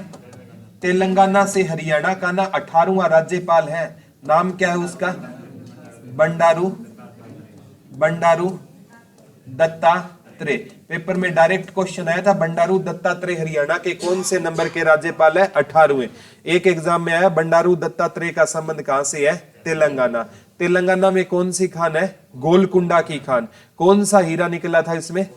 तेलंगाना से। हरियाणा का ना 18वां राज्यपाल है, नाम क्या है उसका, बंडारू दत्तात्रेय। पेपर में डायरेक्ट क्वेश्चन आया था, बंडारू दत्तात्रेय हरियाणा के कौन से नंबर के राज्यपाल है, 18वें। एक एग्जाम में आया, बंडारू दत्तात्रेय का संबंध कहां से है, तेलंगाना। तेलंगाना में कौन सी खान है, गोलकुंडा की खान। कौन सा हीरा निकला था इसमें,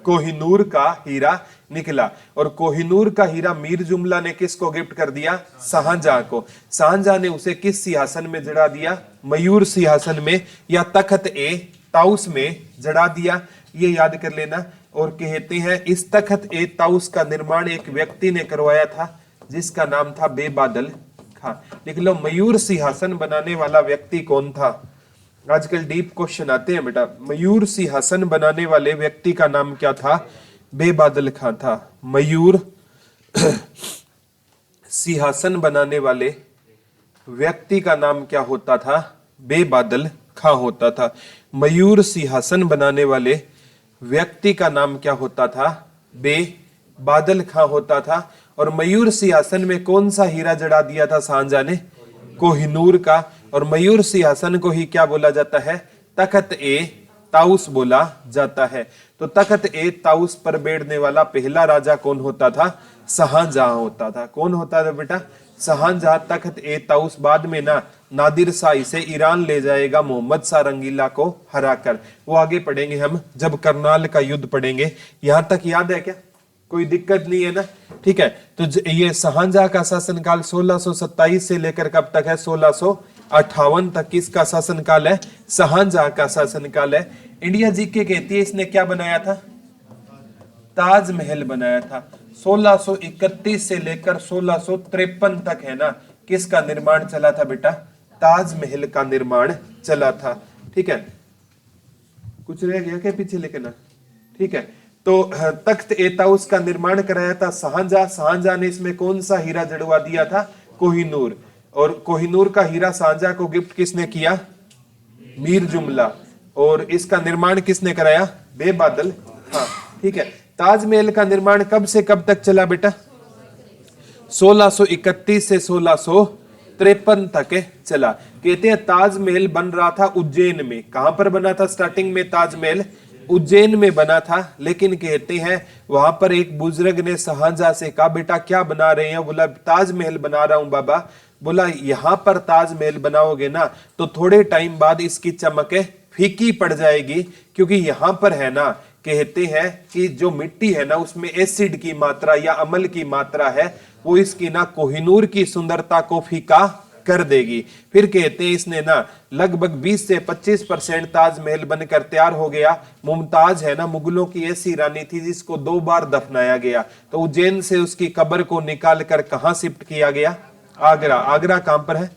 कोहिनूर का हीरा निकला। और कोहिनूर का हीरा मीर जुमला ने किसको गिफ्ट कर दिया, शाहजहां को। शाहजहां ने उसे किस सिंहासन में जड़ा दिया, मयूर सिंहासन में या तख्त ए ताउस में जड़ा दिया, ये याद कर लेना। और कहते हैं इस तख्त ए ताउस का निर्माण एक व्यक्ति ने करवाया था जिसका नाम था बेबादल खां। लिख लो, मयूर सिंहासन बनाने वाला व्यक्ति कौन था। आजकल डीप क्वेश्चन आते हैं बेटा। मयूर सिंहासन बनाने वाले व्यक्ति का नाम क्या था, बेबादल खां था। मयूर सिंहासन बनाने वाले व्यक्ति का नाम क्या होता था, बेबादल खां होता था। मयूर सिंहासन बनाने वाले व्यक्ति का नाम क्या होता था, बेबादल खां होता था। और मयूर सिंहासन में कौन सा हीरा जड़ा दिया था शाहजहां ने, कोहिनूर का। और मयूर सिंहासन को ही क्या बोला जाता है, तख्त ए ताउस बोला जाता है। तो तख्त ए ताउस पर बैठने वाला पहला राजा कौन होता था, शाहजहां होता था। कौन होता था बेटा, शाहजहां। तख्त ए ताउस बाद में ना नादिर शाह इसे ईरान ले जाएगा मोहम्मद शाह रंगीला को हराकर। वो आगे पढ़ेंगे हम जब करनाल का युद्ध पढ़ेंगे। यहां तक याद है क्या, कोई दिक्कत नहीं है ना, ठीक है। तो ये शाहजहां का शासनकाल 1627 से लेकर कब तक है, 1658 तक किसका शासनकाल है, शाहजहां का शासनकाल है। इंडिया जीके कहती है इसने क्या बनाया था, ताजमहल बनाया था। 1631 से लेकर 1653 तक है ना, किसका निर्माण चला था बेटा, ताजमहल का निर्माण चला था। ठीक है, कुछ रह गया क्या पीछे लेके ना, ठीक है। तो तख्त ए ताउस का निर्माण कराया था शाहजहां। शाहजहां ने इसमें कौन सा हीरा जड़वा दिया था, कोहिनूर। और कोहिनूर का हीरा शाहजहां को गिफ्ट किसने किया, मीर जुमला। और इसका निर्माण किसने कराया, बेबादल खां। ठीक है, ताजमहल का निर्माण कब से कब तक चला बेटा, 1631 से 1653 तक चला। कहते हैं ताजमहल बन रहा था उज्जैन में। कहां पर बना था स्टार्टिंग में, ताजमहल उज्जैन में बना था। लेकिन कहते हैं वहां पर एक बुजुर्ग ने शाहजहां से कहा, बेटा क्या बना रहे हैं, बोला ताजमहल बना रहा हूं बाबा। बोला यहां पर ताजमहल बनाओगे ना तो थोड़े टाइम बाद इसकी चमक फीकी पड़ जाएगी, क्योंकि यहां पर है ना, कहते हैं कि जो मिट्टी है ना उसमें एसिड की मात्रा या अम्ल की मात्रा है, वो इसकी ना कोहिनूर की सुंदरता को फीका कर देगी। फिर कहते हैं इसने ना लगभग 20 से 25% ताजमहल बनकर तैयार हो गया। मुमताज है ना मुगलों की ऐसी रानी थी जिसको 2 बार दफनाया गया, तो उज्जैन से उसकी कब्र को निकाल कर कहां शिफ्ट किया गया? आगरा। आगरा कहां पर है?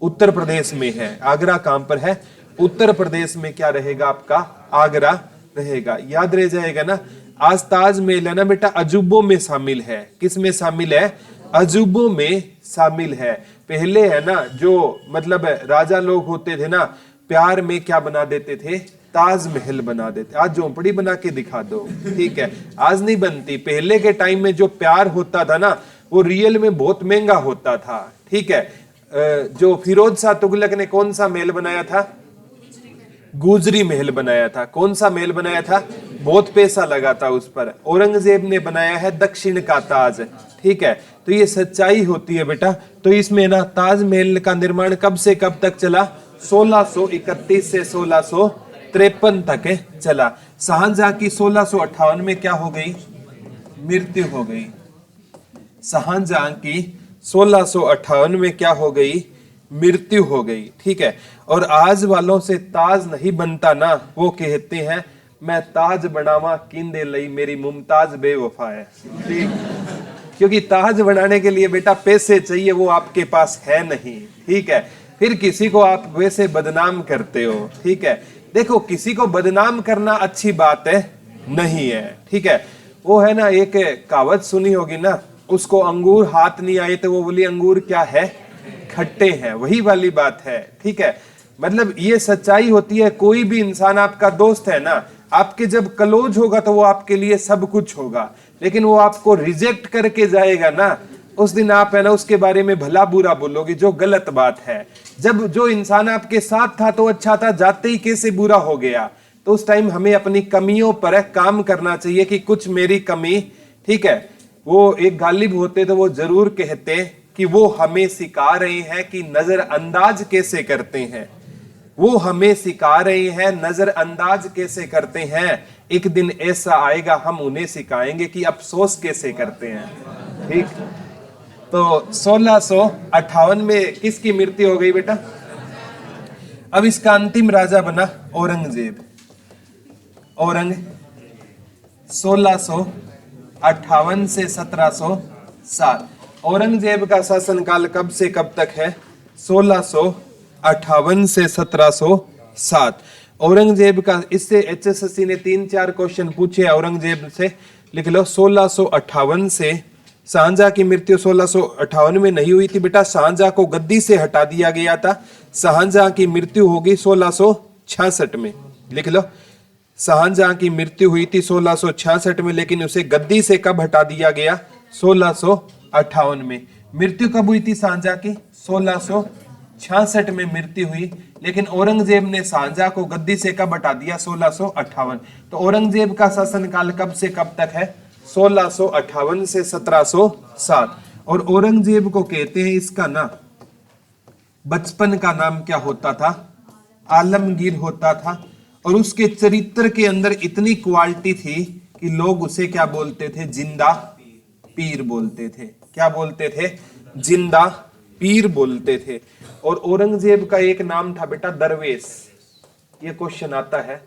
उत्तर प्रदेश में है। आगरा कहां पर है? उत्तर प्रदेश में क्या रहेगा आपका? आगरा रहेगा। याद रह जाएगा ना। आज ताजमहल है ना बेटा अजूबों में शामिल है। किस में शामिल है? अजूबों में शामिल है। पहले है ना जो मतलब राजा लोग होते थे ना, प्यार में क्या बना देते थे? ताजमहल बना देते। आज झोंपड़ी बना के दिखा दो, ठीक है, आज नहीं बनती। पहले के टाइम में जो प्यार होता था ना वो रियल में बहुत महंगा होता था, ठीक है। जो फिरोज शाह तुगलक ने कौन सा महल बनाया था? गुजरी महल बनाया था। कौन सा महल बनाया था? बहुत पैसा लगा था उस पर। औरंगजेब ने बनाया है दक्षिण का ताज, ठीक है। तो ये सच्चाई होती है बेटा। तो इसमें ना ताजमहल का निर्माण कब से कब तक चला? 1631 से 1653 तक चला। शाहजहां की 1658 में क्या हो गई? मृत्यु हो गई। शाहजहां की 1658 में क्या हो गई? मृत्यु हो गई, ठीक है। और आज वालों से ताज नहीं बनता ना, वो कहते हैं मैं ताज बनावा किंदे लई मेरी मुमताज बेवफा है, ठीक। क्योंकि ताज बनाने के लिए बेटा पैसे चाहिए, वो आपके पास है नहीं, ठीक है। फिर किसी को आप वैसे बदनाम करते हो, ठीक है। देखो किसी को बदनाम करना अच्छी बात है नहीं है, ठीक है। वो है ना एक कहावत सुनी होगी ना, उसको अंगूर हाथ नहीं आए तो वो बोली अंगूर क्या है? खट्टे हैं। वही वाली बात है, ठीक है। मतलब ये सच्चाई होती है। कोई भी इंसान आपका दोस्त है ना, आपके जब क्लोज होगा तो वो आपके लिए सब कुछ होगा, लेकिन वो आपको रिजेक्ट करके जाएगा ना, उस दिन आप है ना उसके बारे में भला बुरा बोलोगे, जो गलत बात है। जब जो इंसान आपके साथ था तो अच्छा था, जाते ही कैसे बुरा हो गया, तो उस टाइम हमें अपनी कमियों पर काम करना चाहिए कि कुछ मेरी कमी, ठीक है। वो एक गालिब होते तो वो जरूर कहते कि वो हमें सिखा रहे हैं कि नजरअंदाज कैसे करते हैं। वो हमें सिखा रहे हैं नजरअंदाज कैसे करते हैं। एक दिन ऐसा आएगा हम उन्हें सिखाएंगे कि अफसोस कैसे करते हैं, ठीक। तो 1658 में किसकी मृत्यु हो गई बेटा? अब इसका अंतिम राजा बना औरंगजेब। 1658 से 1707। औरंगजेब का शासनकाल कब से कब तक है? 1658 से 1707। औरंगजेब का, इससे एचएसएससी ने 3-4 क्वेश्चन पूछे औरंगजेब से, लिख लो। 1658 से शाहजहां की मृत्यु 1658 में नहीं हुई थी बेटा, शाहजहां को गद्दी से हटा दिया गया था। शाहजहां की मृत्यु होगी 1666 में, लिख लो। शाहजहां की मृत्यु हुई थी 1666 में, लेकिन उसे गद्दी से कब हटा दिया गया? 1658 में। मृत्यु कब हुई थी शाहजहां की? 1666 में मृत्यु हुई, लेकिन औरंगजेब ने शाहजहां को गद्दी से कब हटा दिया? 1658। तो औरंगजेब का शासनकाल कब से कब तक है? 1658 से 1707। और औरंगजेब को कहते हैं, इसका ना बचपन का नाम क्या होता था? आलमगीर होता था। और उसके चरित्र के अंदर इतनी क्वालिटी थी कि लोग उसे क्या बोलते थे? जिंदा पीर बोलते थे। क्या बोलते थे? जिंदा पीर बोलते थे। और औरंगजेब का एक नाम था बेटा दरवेश। ये क्वेश्चन आता है,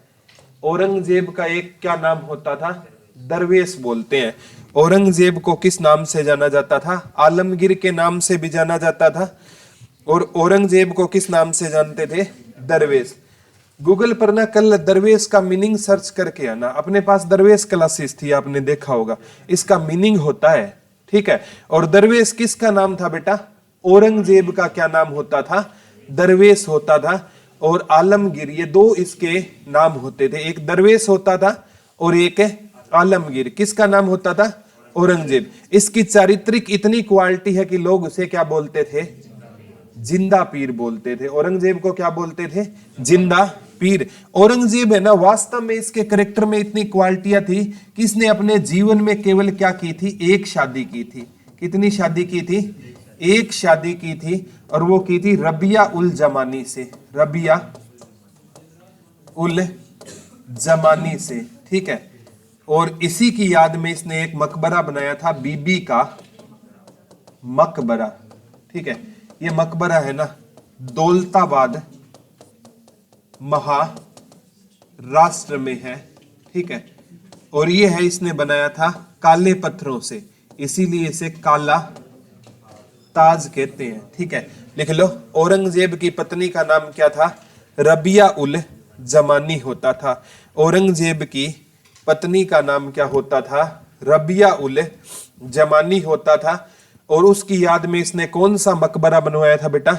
औरंगजेब का एक क्या नाम होता था? दरवेश बोलते हैं। औरंगजेब को किस नाम से जाना जाता था? आलमगीर के नाम से भी जाना जाता था। और औरंगजेब को किस नाम से जानते थे? दरवेश। गूगल पर ना कल दरवेश का मीनिंग सर्च करके आना। अपने पास दरवेश क्लासेस थी, आपने देखा होगा। इसका मीनिंग होता है, ठीक है। और दरवेश किसका नाम था बेटा? औरंगजेब का क्या नाम होता था? दरवेश होता था। और आलमगीर, ये दो इसके नाम होते थे। एक दरवेश होता था और एक आलमगीर। किसका नाम होता था? औरंगजेब। इसकी चारित्रिक इतनी क्वालिटी है कि लोग उसे क्या बोलते थे? जिंदा पीर बोलते थे। औरंगजेब को क्या बोलते थे? जिंदा पीर। औरंगजेब है ना, वास्तव में इसके करेक्टर में इतनी क्वालिटियां थी कि इसने अपने जीवन में केवल क्या की थी? एक शादी की थी। कितनी शादी की थी? एक शादी की थी और वो की थी रबिया उल जमानी से, रबिया उल जमानी से, ठीक है। और इसी की याद में इसने एक मकबरा बनाया था, बीबी का मकबरा, ठीक है। ये मकबरा है ना दौलताबाद महाराष्ट्र में है, ठीक है। और ये है इसने बनाया था काले पत्थरों से, इसीलिए इसे काला ताज कहते हैं, ठीक है। लिख लो, औरंगजेब की पत्नी का नाम क्या था? रबिया उल जमानी होता था। औरंगजेब की पत्नी का नाम क्या होता था? रबिया उल जमानी होता था। और उसकी याद में इसने कौन सा मकबरा बनवाया था बेटा?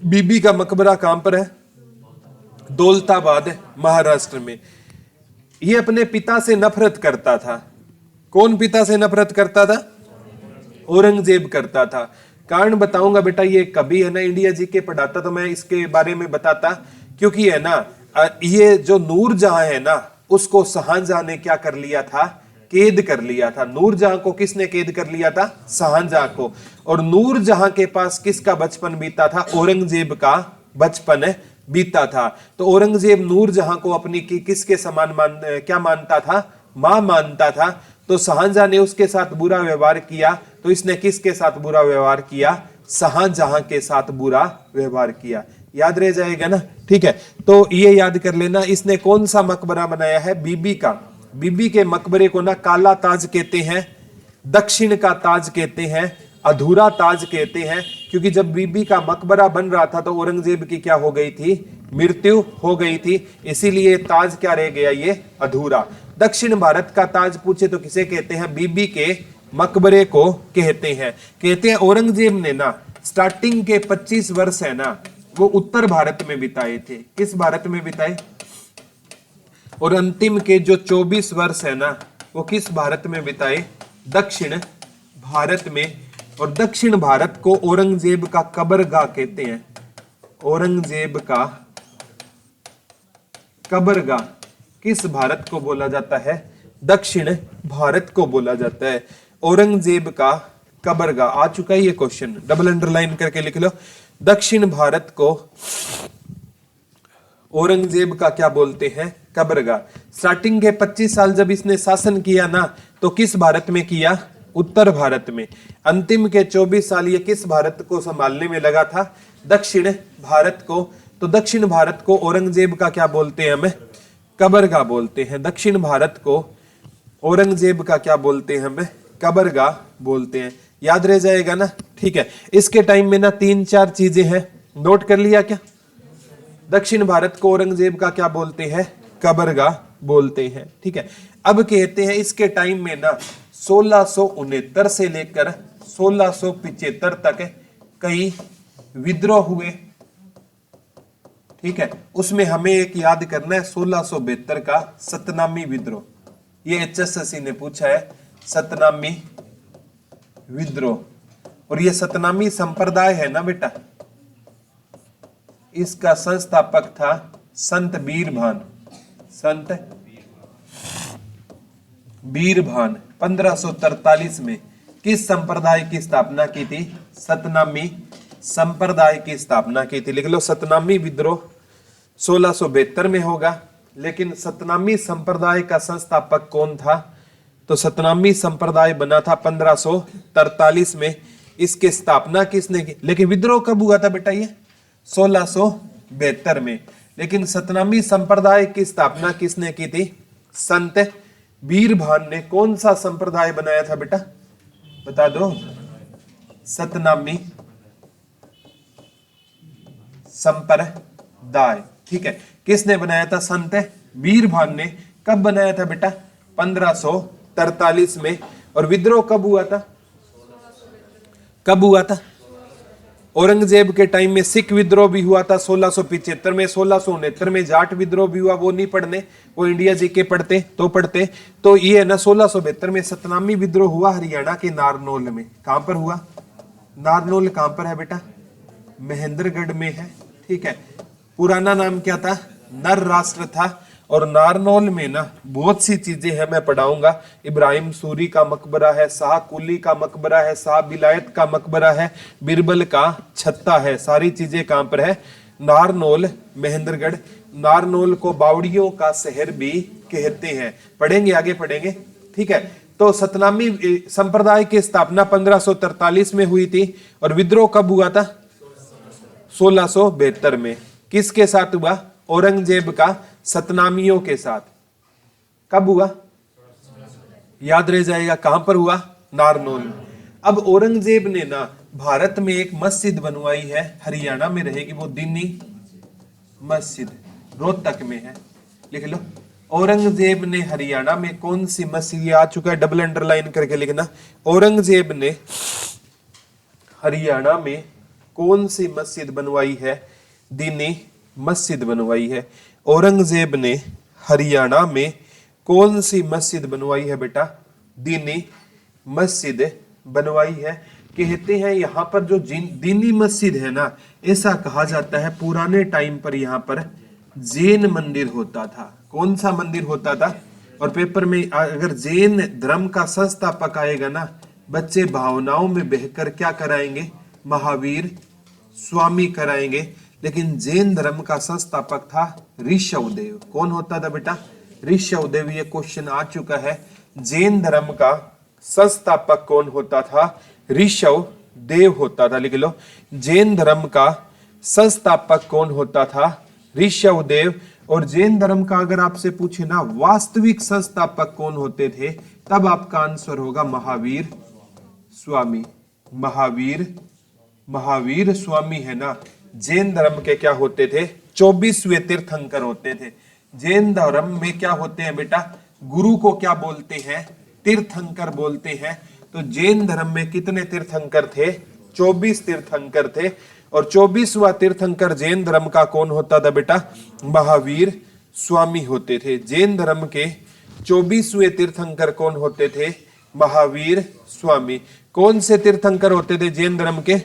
बीबी का मकबरा कहां पर है? दौलताबाद महाराष्ट्र में। ये अपने पिता से नफरत करता था। कौन पिता से नफरत करता था? औरंगजेब करता था। कारण बताऊंगा बेटा, ये कभी है ना इंडिया जी के पढ़ाता तो मैं इसके बारे में बताता, क्योंकि है ना ये जो नूरजहां है ना उसको शाहजहां ने क्या कर लिया था? कैद कर लिया था। नूरजहां को किसने कैद कर लिया था? शाहजहां को। और नूरजहां के पास किसका बचपन बीता था? औरंगजेब का बचपन बीता था। तो औरंगजेब नूरजहां को अपनी किसके समान क्या मानता था? मां मानता था। तो शाहजहां ने उसके साथ बुरा व्यवहार किया, तो इसने किसके साथ बुरा व्यवहार किया? शाहजहां के साथ बुरा व्यवहार किया। याद रह जाएगा ना, ठीक है। तो ये याद कर लेना, इसने कौन सा मकबरा बनाया है? बीबी का। बीबी के मकबरे को ना काला ताज कहते हैं, दक्षिण का ताज कहते हैं, अधूरा ताज कहते हैं, क्योंकि जब बीबी का मकबरा बन रहा था तो औरंगजेब की क्या हो गई थी? मृत्यु हो गई थी, इसीलिए ताज क्या रह गया? ये अधूरा। दक्षिण भारत का ताज पूछे तो किसे कहते हैं? बीबी के मकबरे को कहते हैं। कहते हैं औरंगजेब ने ना स्टार्टिंग के 25 वर्ष है ना वो उत्तर भारत में बिताए थे। किस भारत में बिताए? और अंतिम के जो 24 वर्ष है ना वो किस भारत में बिताए? दक्षिण भारत में। और दक्षिण भारत को औरंगजेब का कबरगाह कहते हैं। औरंगजेब का कबरगाह किस भारत को बोला जाता है? दक्षिण भारत को बोला जाता है। औरंगजेब का कबरगाह आ चुका है ये क्वेश्चन, डबल अंडरलाइन करके लिख लो। दक्षिण भारत को औरंगजेब का क्या बोलते हैं? कबरगाह। स्टार्टिंग के 25 साल जब इसने शासन किया ना तो किस भारत में किया? उत्तर भारत में। अंतिम के 24 साल ये किस भारत को संभालने में लगा था? दक्षिण भारत को। तो दक्षिण भारत को औरंगजेब का क्या बोलते हैं? हमें कबरगाह बोलते हैं। दक्षिण भारत को औरंगजेब का क्या बोलते हैं? हमें कबरगाह बोलते हैं। याद रह जाएगा ना, ठीक है। इसके टाइम में ना 3-4 चीजें हैं, नोट कर लिया क्या? दक्षिण भारत को औरंगजेब का क्या बोलते हैं? कबरगाह बोलते हैं, ठीक है। अब कहते हैं इसके टाइम में ना 1669 से लेकर 1675 तक कई विद्रोह हुए, ठीक है। उसमें हमें एक याद करना है 1672 का सतनामी विद्रोह। ये HSSC ने पूछा है, सतनामी विद्रोह। और ये सतनामी संप्रदाय है ना बेटा, इसका संस्थापक था संत बीरभान। संत बीरभान 1543 में किस संप्रदाय की स्थापना की थी? सतनामी संप्रदाय की स्थापना की थी। लिख लो, सतनामी विद्रोह 1672 में होगा। लेकिन सतनामी संप्रदाय का संस्थापक कौन था? तो सतनामी संप्रदाय बना था 1543 में। इसकी स्थापना किसने की? लेकिन विद्रोह कब हुआ था बेटा? ये 1672 में। लेकिन सतनामी संप्रदाय की स्थापना किसने की थी? संत बीरभान ने। कौन सा संप्रदाय बनाया था बेटा? बता दो। सतनामी संप्रदाय, ठीक है। किसने बनाया था? संत बीरभान ने। कब बनाया था बेटा? 1543 में। और विद्रोह कब हुआ था? कब हुआ था? औरंगजेब के टाइम में सिख विद्रोह भी हुआ था 1675 में। 1669 में जाट विद्रोह भी हुआ, वो नहीं पढ़ने, वो इंडिया जीके पढ़ते तो पढ़ते। तो ये है ना 1672 में सतनामी विद्रोह हुआ हरियाणा के नारनौल में। कहां पर हुआ? नारनौल कहां पर है बेटा? महेंद्रगढ़ में है, ठीक है। पुराना नाम क्या था? नर राष्ट्र था। और नारनौल में ना बहुत सी चीजें हैं, मैं पढ़ाऊंगा। इब्राहिम सूरी का मकबरा है, शाह कुली का मकबरा है, शाह बिलायत का मकबरा है, बिरबल का छत्ता है। सारी चीजें कहां पर है? नारनौल, महेंद्रगढ़। नारनौल को बावड़ियों का शहर भी कहते हैं, पढ़ेंगे, आगे पढ़ेंगे, ठीक है। तो सतनामी संप्रदाय की स्थापना 1543 में हुई थी और विद्रोह कब हुआ था? 1672 में। किसके साथ हुआ? औरंगजेब का सतनामियों के साथ। कब हुआ? याद रह जाएगा, कहां पर हुआ? नारनौल में। अब औरंगजेब ने ना भारत में एक मस्जिद बनवाई है, हरियाणा में रहेगी वो, दीनी मस्जिद, रोहतक में है, लिख लो। औरंगजेब ने हरियाणा में कौन सी मस्जिद, ये आ चुका है, डबल अंडरलाइन करके लिखना। औरंगजेब ने हरियाणा में कौन सी मस्जिद बनवाई है? दीनी मस्जिद बनवाई है। औरंगजेब ने हरियाणा में कौन सी मस्जिद बनवाई है बेटा? दीनी मस्जिद बनवाई है। कहते हैं यहाँ पर जो दीनी मस्जिद है ना, ऐसा कहा जाता है पुराने टाइम पर यहाँ पर जैन मंदिर होता था। कौन सा मंदिर होता था? और पेपर में अगर जैन धर्म का संस्थापक आएगा ना, बच्चे भावनाओं में बहकर क्या कराएंगे? महावीर स्वामी कराएंगे। लेकिन जैन धर्म का संस्थापक था ऋषभदेव। कौन होता था बेटा? ऋषभदेव। ये क्वेश्चन आ चुका है। जैन धर्म का संस्थापक कौन होता था? ऋषभदेव होता था, लिख लो। जैन धर्म का संस्थापक कौन होता था? ऋषभदेव। और जैन धर्म का अगर आपसे पूछे ना वास्तविक संस्थापक कौन होते थे, तब आपका आंसर होगा महावीर स्वामी। महावीर स्वामी है ना, जैन धर्म के क्या होते थे? 24वें तीर्थंकर होते थे। जैन धर्म में क्या होते हैं बेटा? गुरु को क्या बोलते हैं? तीर्थंकर बोलते हैं। तो जैन धर्म में कितने तीर्थंकर थे? 24 तीर्थंकर थे। और 24वां तीर्थंकर जैन धर्म का कौन होता था बेटा? महावीर स्वामी होते थे। जैन धर्म के 24वें तीर्थंकर कौन होते थे? महावीर स्वामी। कौन से तीर्थंकर होते थे जैन धर्म के?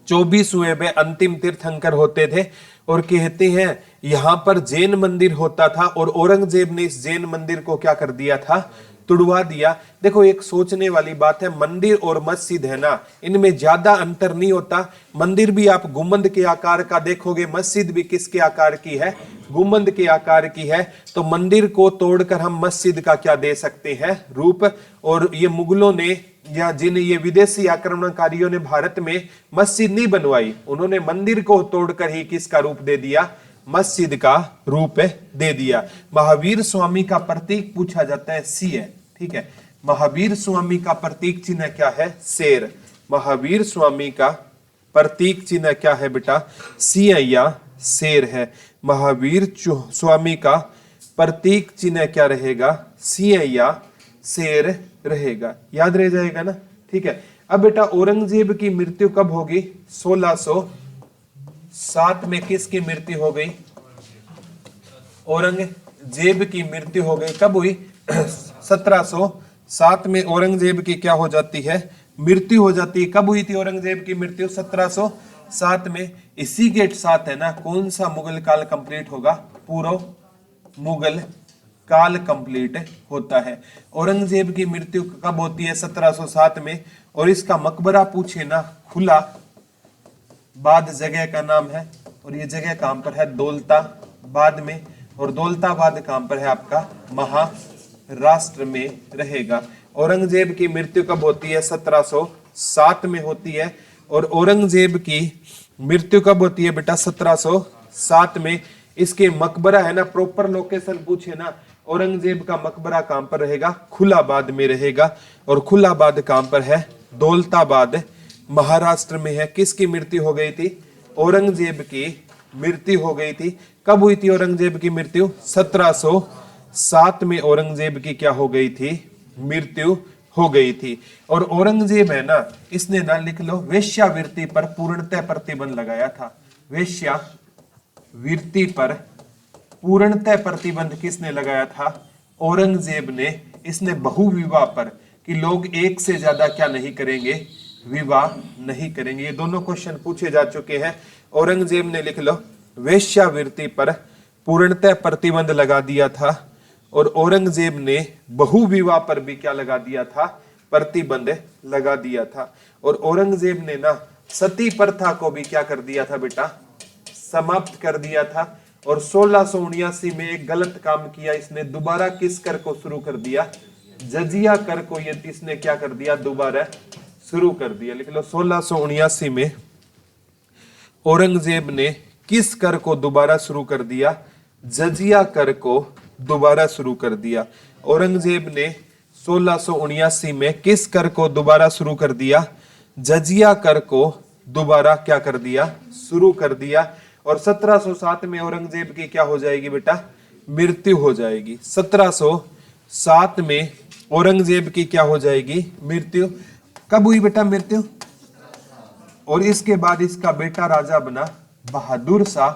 24वें में अंतिम तीर्थंकर होते थे। और कहते हैं यहां पर जैन मंदिर होता था और औरंगजेब ने इस जैन मंदिर को क्या कर दिया था? तुड़वा दिया। देखो एक सोचने वाली बात है, मंदिर और मस्जिद है ना, इनमें ज्यादा अंतर नहीं होता। मंदिर भी आप गुंबद के आकार का देखोगे, मस्जिद भी किसके आकार की है? गुंबद के आकार की है। तो मंदिर को तोड़कर हम मस्जिद का क्या दे सकते हैं? रूप। और ये मुगलों ने या जिन ये विदेशी आक्रमणकारियों ने भारत में मस्जिद नहीं बनवाई, उन्होंने मंदिर को तोड़कर ही किसका रूप दे दिया? मस्जिद का रूप दे दिया। महावीर स्वामी का प्रतीक पूछा जाता है सी है, ठीक है। महावीर स्वामी का प्रतीक चिन्ह क्या है? शेर। महावीर स्वामी का प्रतीक चिन्ह क्या है बेटा? सिंह या शेर है। महावीर स्वामी का प्रतीक चिन्ह क्या रहेगा? सिंह या शेर रहेगा। याद रह जाएगा ना, ठीक है। अब बेटा औरंगजेब की मृत्यु कब होगी? 1607 में किसकी मृत्यु हो गई? औरंगजेब की मृत्यु हो गई। कब हुई? 1707 में औरंगजेब की क्या हो जाती है? मृत्यु हो जाती है। कब हुई थी औरंगजेब की मृत्यु? 1707 में। इसी के साथ है ना कौन सा मुगल काल कंप्लीट होगा? पूर्व मुगल काल कंप्लीट होता है। औरंगजेब की मृत्यु कब होती है? 1707 में। और इसका मकबरा पूछे ना, खुला बाद जगह का नाम है। और ये जगह कहां पर है? दौलताबाद में। और दौलताबाद कहां पर है? आपका महाराष्ट्र में रहेगा। औरंगजेब की मृत्यु कब होती है? 1707 में होती है। और औरंगजेब की मृत्यु कब होती है बेटा? 1707 में। इसके मकबरा है ना, प्रॉपर लोकेशन पूछे ना, औरंगजेब का मकबरा कहां पर रहेगा? खुलाबाद में रहेगा। और खुलाबाद कहां पर है? दौलताबाद महाराष्ट्र में है। किसकी मृत्यु हो गई थी? औरंगजेब की मृत्यु हो गई थी। कब हुई थी औरंगजेब की मृत्यु? 1707 में औरंगजेब की क्या हो गई थी? मृत्यु हो गई थी। और औरंगजेब है ना, इसने ना लिख लो वेश्यावृत्ति पर पूर्णतः प्रतिबंध लगाया था। वेश्यावृत्ति पर पूर्णतः प्रतिबंध किसने लगाया था? औरंगजेब ने। इसने बहुविवाह पर, कि लोग एक से ज्यादा क्या नहीं करेंगे? विवाह नहीं करेंगे। ये दोनों क्वेश्चन पूछे जा चुके हैं। औरंगजेब ने लिख लो वेश्यावृत्ति पर पूर्णतः प्रतिबंध लगा दिया था और औरंगजेब ने बहु विवाह पर भी क्या लगा दिया था, प्रतिबंध लगा दिया था। और औरंगजेब ने ना सती प्रथा को भी क्या कर दिया था बेटा, समाप्त कर दिया था। और 1679 में एक गलत काम किया इसने, दोबारा किस कर को शुरू कर दिया, जजिया कर को ये इसने क्या कर दिया, दोबारा शुरू कर दिया। लिख लो 1679 में औरंगजेब ने किस कर को दोबारा शुरू कर दिया, जजिया कर को दोबारा शुरू कर दिया। औरंगजेब ने 1679 में किस कर को दोबारा शुरू कर दिया, जजिया कर को दोबारा क्या कर दिया, शुरू कर दिया। और 1707 में औरंगजेब की क्या हो जाएगी बेटा, मृत्यु हो जाएगी। 1707 में औरंगजेब की क्या हो जाएगी, मृत्यु। कब हुई बेटा मृत्यु? और इसके बाद इसका बेटा राजा बना बहादुर शाह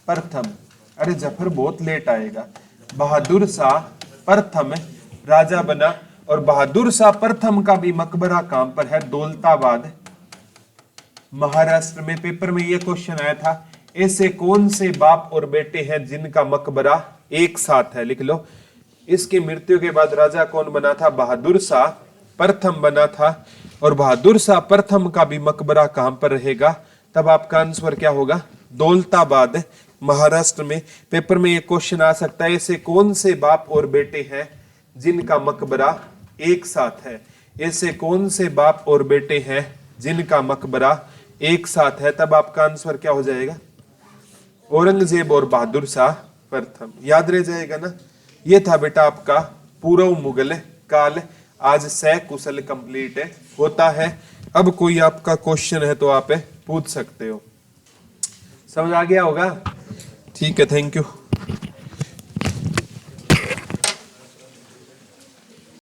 प्रथम। अरे जफर बहुत लेट आएगा। बहादुर शाह प्रथम राजा बना। और बहादुर शाह प्रथम का भी मकबरा कहां पर है, दौलताबाद महाराष्ट्र में। पेपर में ये क्वेश्चन आया था, ऐसे कौन से बाप और बेटे हैं जिनका मकबरा एक साथ है। लिख लो। इसकी मृत्यु के बाद राजा कौन बना था, बहादुर शाह प्रथम बना था। और बहादुर शाह प्रथम का भी मकबरा कहां पर रहेगा, तब आपका आंसर क्या होगा, दौलताबाद महाराष्ट्र में। पेपर में ये क्वेश्चन आ सकता है, ऐसे कौन से बाप और बेटे हैं जिनका मकबरा एक साथ है। ऐसे कौन से बाप और बेटे हैं जिनका मकबरा एक साथ है, तब आपका आंसर क्या हो जाएगा, औरंगजेब और बहादुर शाह प्रथम। याद रह जाएगा ना। ये था बेटा आपका पूर्व मुगल काल। आज सकुशल कंप्लीट होता है। अब कोई आपका क्वेश्चन है तो आप पूछ सकते हो। समझ आ गया होगा? ठीक है, थैंक यू।